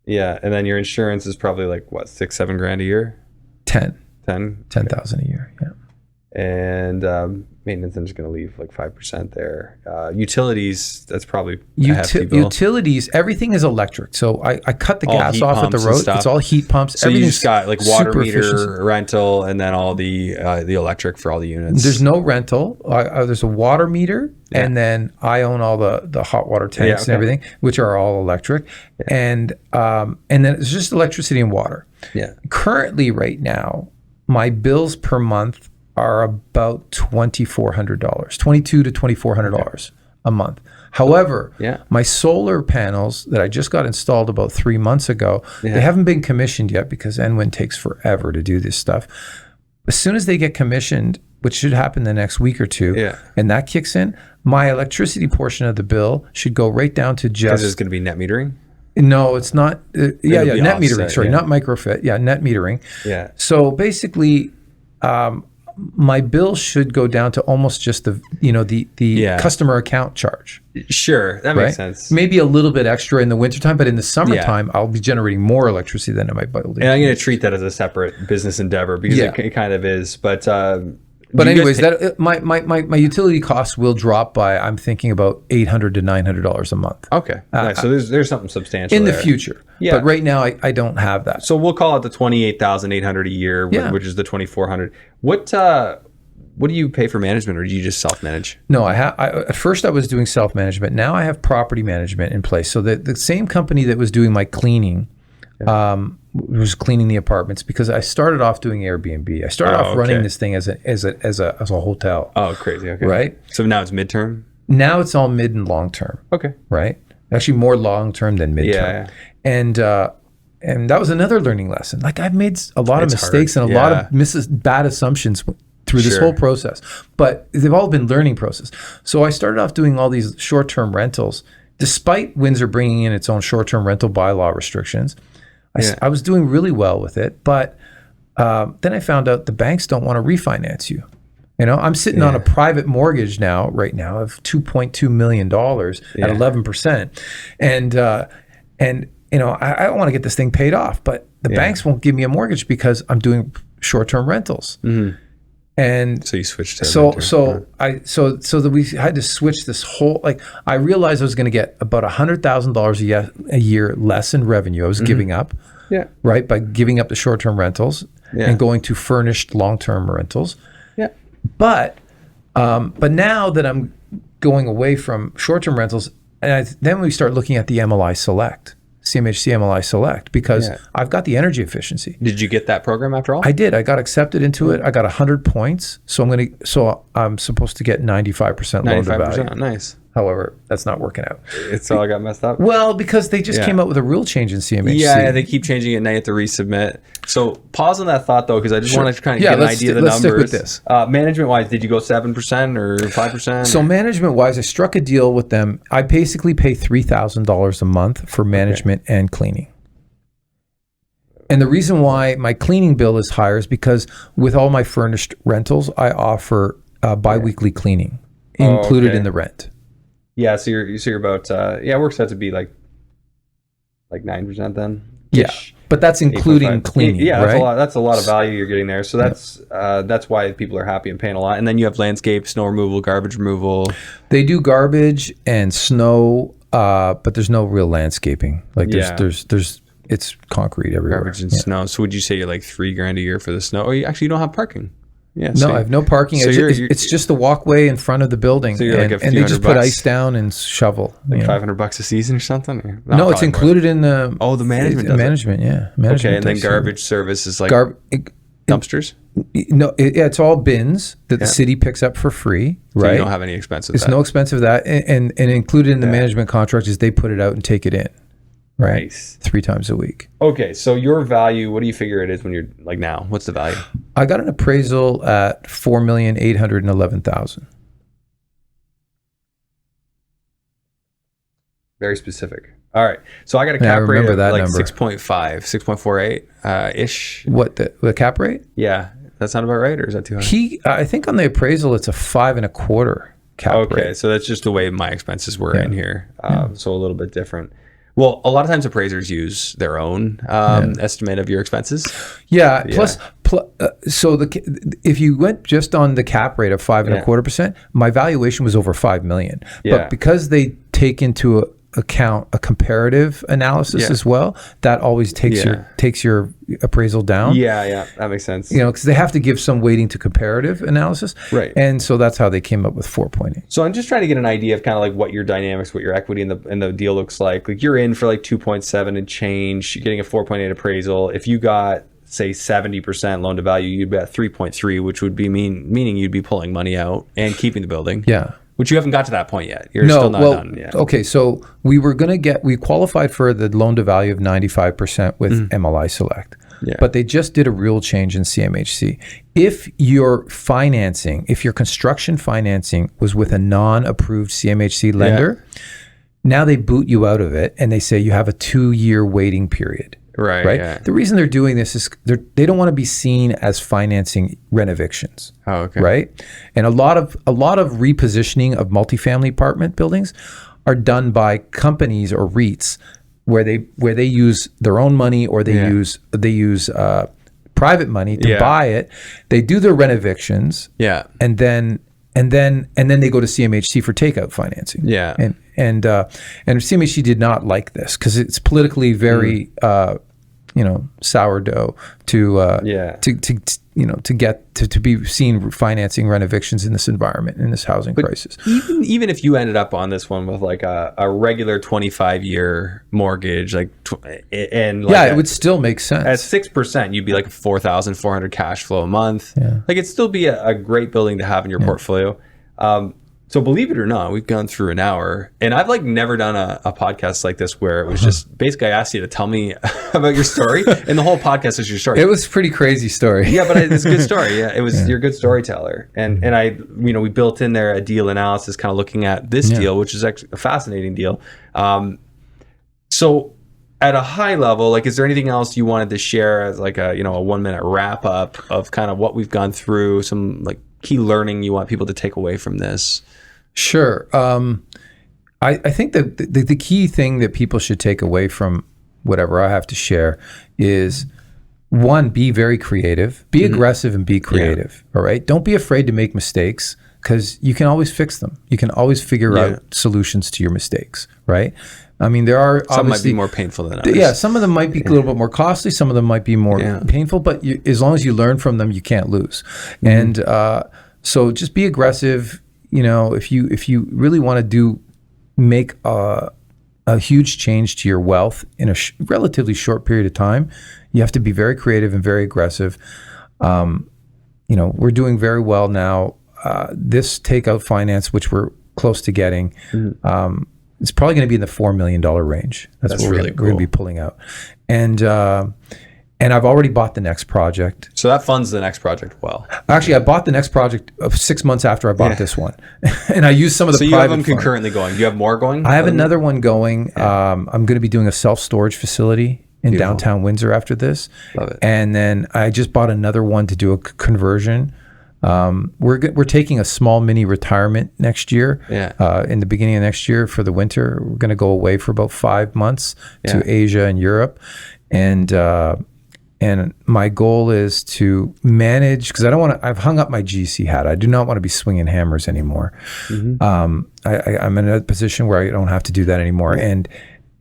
Yeah, and then your insurance is probably like what, $6-7 grand a year? 10,000 a year. Yeah. And maintenance, I'm just going to leave like 5% there. Utilities, that's probably a hefty bill. Utilities, everything is electric. So I cut the All gas heat off at the pumps and road. stuff. It's all heat pumps. So you just got like water super meter, efficient. rental, and then all the electric for all the units. There's no rental. There's a water meter, and then I own all the hot water tanks and everything, which are all electric. Yeah. And then it's just electricity and water. Yeah. Currently, right now, my bills per month are about $2,400, $2,200 to $2,400 a month. However, my solar panels that I just got installed about 3 months ago, they haven't been commissioned yet because NWIN takes forever to do this stuff. As soon as they get commissioned, which should happen the next week or two, and that kicks in, my electricity portion of the bill should go right down to just... Because there's going to be net metering? No, it's not. Net metering. Sorry, not microfit. Yeah, net metering. Yeah. So basically... my bill should go down to almost just the customer account charge. Sure, that makes sense. Maybe a little bit extra in the wintertime, but in the summertime, I'll be generating more electricity than in my building. And I'm going to treat that as a separate business endeavor because it kind of is. But anyways, my utility costs will drop by, I'm thinking about $800 to $900 a month. Okay, nice. So there's something substantial in there. the future. Yeah. But right now, I don't have that. So we'll call it the $28,800 a year, which is the $2,400. What do you pay for management, or do you just self-manage? No, at first I was doing self-management. Now I have property management in place. So the same company that was doing my cleaning was cleaning the apartments, because I started off doing Airbnb. I started off running this thing as a hotel. Oh, crazy. Okay. Right? So now it's midterm? Now it's all mid and long term. Okay. Right? Actually more long term than midterm. Yeah. And that was another learning lesson. Like, I've made a lot of mistakes and a lot of bad assumptions through this whole process, but they've all been learning process. So I started off doing all these short-term rentals, despite Windsor bringing in its own short-term rental bylaw restrictions. I was doing really well with it, but then I found out the banks don't want to refinance you. You know, I'm sitting on a private mortgage right now of $2.2 million at 11%. And you know, I want to get this thing paid off, but the banks won't give me a mortgage because I'm doing short-term rentals. Mm-hmm. And so you switched to so we had to switch this whole, like, I realized I was going to get about $100,000 a year less in revenue. I was giving up, right, by giving up the short-term rentals and going to furnished long-term rentals. Yeah. But now that I'm going away from short-term rentals, and then we start looking at the MLI Select. CMHC MLI Select, because I've got the energy efficiency. Did you get that program after all? I did. I got accepted into it. I got 100 points. So I'm supposed to get 95% loan to value. Nice. However, that's not working out. It's all got messed up. Well, because they just came out with a rule change in CMHC. Yeah, they keep changing it, and now you have to resubmit. So pause on that thought, though, because I just want to kind of get an idea of the numbers. Let's stick with this. Management-wise, did you go 7% or 5%? So management-wise, I struck a deal with them. I basically pay $3,000 a month for management and cleaning. And the reason why my cleaning bill is higher is because with all my furnished rentals, I offer biweekly cleaning included in the rent. Yeah, so you're about it works out to be like 9% then. Yeah, but that's including cleaning. Yeah, right? That's a lot of value you're getting there. So that's why people are happy and paying a lot. And then you have landscape, snow removal, garbage removal. They do garbage and snow, but there's no real landscaping. Like there's it's concrete everywhere. Garbage and snow. So would you say you're like $3,000 a year for the snow? Oh, you don't have parking. Yeah, no, I have no parking. So it's just the walkway in front of the building, so and they just put ice down and shovel. Like $500 a season or something? No, it's included in the the management. Management. Okay, and then garbage service is like dumpsters. No, it's all bins that the city picks up for free. Right, so you don't have any expense with that. It's no expense of that, and included in the management contract is they put it out and take it in. Right. Nice. 3 times a week. Okay. So your value, what do you figure it is when you're like now? What's the value? I got an appraisal at $4,811,000. Very specific. All right. So I got a cap rate of like number. 6.5, 6.48 ish. What, the cap rate? Yeah. that sound about right, or is that too high? I think on the appraisal, it's a 5.25 cap rate. Okay, so that's just the way my expenses were in here. So a little bit different. Well, a lot of times appraisers use their own estimate of your expenses. Yeah. So if you went just on the cap rate of 5.25%, my valuation was over $5 million. Yeah. But because they take into account a comparative analysis as well, that always takes your appraisal down. Yeah, that makes sense. Because they have to give some weighting to comparative analysis. Right. And so that's how they came up with 4.8. So I'm just trying to get an idea of kind of like what your dynamics, what your equity in the deal looks like. Like you're in for like 2.7 and change, you're getting a 4.8 appraisal. If you got say 70% loan to value, you'd be at 3.3, which would be meaning you'd be pulling money out and keeping the building. Yeah. Which you haven't got to that point yet. You're still not done yet. Okay, so we qualified for the loan to value of 95% with MLI Select. Yeah. But they just did a rule change in CMHC. If your construction financing was with a non-approved CMHC lender, now they boot you out of it and they say you have a 2-year waiting period. Right. Yeah. The reason they're doing this is they don't want to be seen as financing renovictions. Oh, okay. Right. And a lot of repositioning of multifamily apartment buildings are done by companies or REITs where they use their own money or they use private money to buy it. They do their renovictions. Yeah. And then they go to CMHC for takeout financing. Yeah. And CMHC did not like this because it's politically very sourdough to be seen financing renovictions in this environment, in this housing crisis. Even if you ended up on this one with like a regular 25-year mortgage, it would still make sense. At 6%, you'd be like $4,400 cash flow a month. Yeah. Like it'd still be a great building to have in your portfolio. So believe it or not, we've gone through an hour, and I've never done a podcast like this where it was just basically I asked you to tell me about your story, and the whole podcast is your story. It was a pretty crazy story. Yeah, but it's a good story. Yeah, it was. You're a good storyteller, and we built in there a deal analysis, kind of looking at this deal, which is actually a fascinating deal. So at a high level, is there anything else you wanted to share as a 1-minute wrap up of kind of what we've gone through, some key learning you want people to take away from this? Sure. I think that the key thing that people should take away from whatever I have to share is, one, be very creative, be aggressive and be creative. All right. Don't be afraid to make mistakes because you can always fix them. You can always figure out solutions to your mistakes. Right. I mean, there are some might be more painful than others. Yeah, some of them might be a little bit more costly. Some of them might be more painful. But as long as you learn from them, you can't lose. And so just be aggressive. If you really want to make a huge change to your wealth in a relatively short period of time, you have to be very creative and very aggressive. We're doing very well now. This takeout finance, which we're close to getting, it's probably going to be in the $4 million range. That's what we're going to be pulling out. And I've already bought the next project. So that funds the next project well. Actually, I bought the next project 6 months after I bought this one. And I used some of the private. So you have them concurrently going. Do you have more going? I have another one going. I'm going to be doing a self-storage facility in downtown Windsor after this. Love it. And then I just bought another one to do a conversion. We're taking a small mini retirement next year. In the beginning of next year for the winter, we're going to go away for about 5 months to Asia and Europe, and my goal is to manage, because I've hung up my GC hat. I do not want to be swinging hammers anymore. I'm in a position where I don't have to do that anymore, and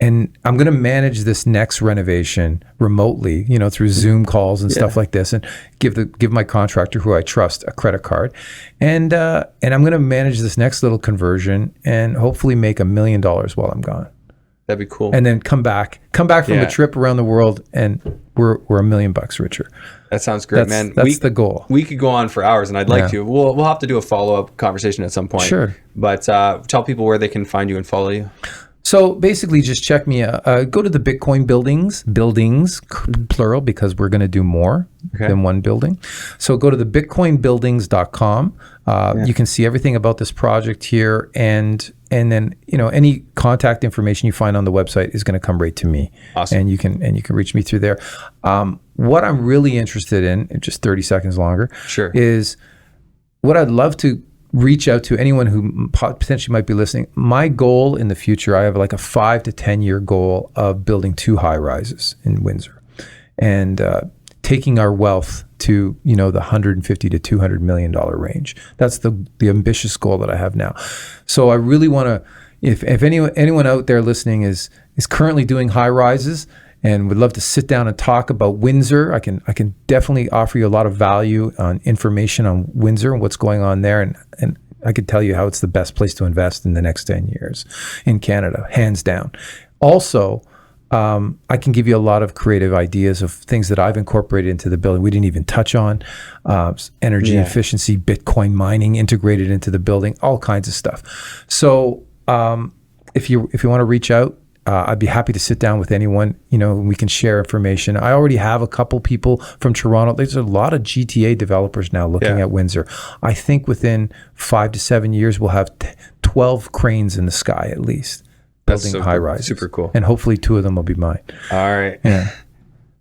I'm going to manage this next renovation remotely, through Zoom calls and stuff like this, and give my contractor, who I trust, a credit card, and I'm going to manage this next little conversion and hopefully make $1 million while I'm gone. That'd be cool. And then come back from a trip around the world, and we're $1 million richer. That sounds great, man. That's the goal. We could go on for hours, and I'd like to. We'll have to do a follow-up conversation at some point. Sure. But tell people where they can find you and follow you. So basically, just check me out. Go to the Bitcoin buildings, plural, because we're going to do more than one building. So go to the bitcoinbuildings.com. You can see everything about this project here, and and then any contact information you find on the website is going to come right to me. Awesome. And you can reach me through there. What I'm really interested in just 30 seconds longer, Sure. is what I'd love to reach out to anyone who potentially might be listening. My goal in the future, I have like a 5 to 10 year goal of building 2 high rises in Windsor, and taking our wealth to the $150 to $200 million range. That's the ambitious goal that I have now. So I really want to, if anyone out there listening is currently doing high rises and would love to sit down and talk about Windsor, I can definitely offer you a lot of value on information on Windsor and what's going on there, and I could tell you how it's the best place to invest in the next 10 years in Canada, hands down. Also, I can give you a lot of creative ideas of things that I've incorporated into the building we didn't even touch on. Energy efficiency, Bitcoin mining integrated into the building, all kinds of stuff. So if you want to reach out, I'd be happy to sit down with anyone, we can share information. I already have a couple people from Toronto. There's a lot of GTA developers now looking at Windsor. I think within 5 to 7 years, we'll have 12 cranes in the sky at least. Building high rise. Super cool. And hopefully 2 of them will be mine. All right. Yeah.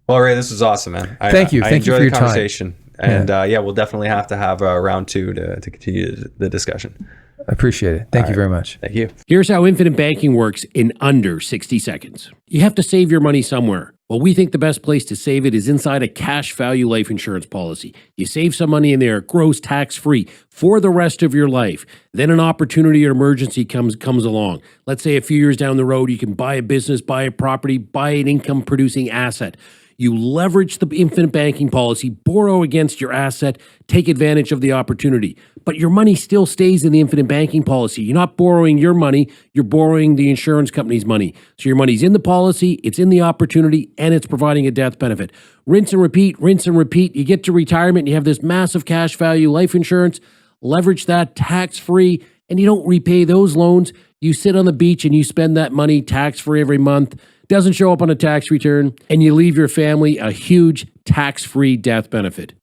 Well, Ray, this was awesome, man. Thank you. Thank you for your time. Conversation. And we'll definitely have to have round 2 to continue the discussion. I appreciate it. Thank you very much. Thank you. Here's how infinite banking works in under 60 seconds. You have to save your money somewhere. Well, we think the best place to save it is inside a cash value life insurance policy. You save some money in there, it grows tax-free for the rest of your life. Then an opportunity or emergency comes along. Let's say a few years down the road, you can buy a business, buy a property, buy an income-producing asset. You leverage the infinite banking policy, borrow against your asset, take advantage of the opportunity. But your money still stays in the infinite banking policy. You're not borrowing your money, you're borrowing the insurance company's money. So your money's in the policy, it's in the opportunity, and it's providing a death benefit. Rinse and repeat, rinse and repeat. You get to retirement, and you have this massive cash value life insurance, leverage that tax-free, and you don't repay those loans. You sit on the beach and you spend that money tax-free every month. Doesn't show up on a tax return, and you leave your family a huge tax-free death benefit.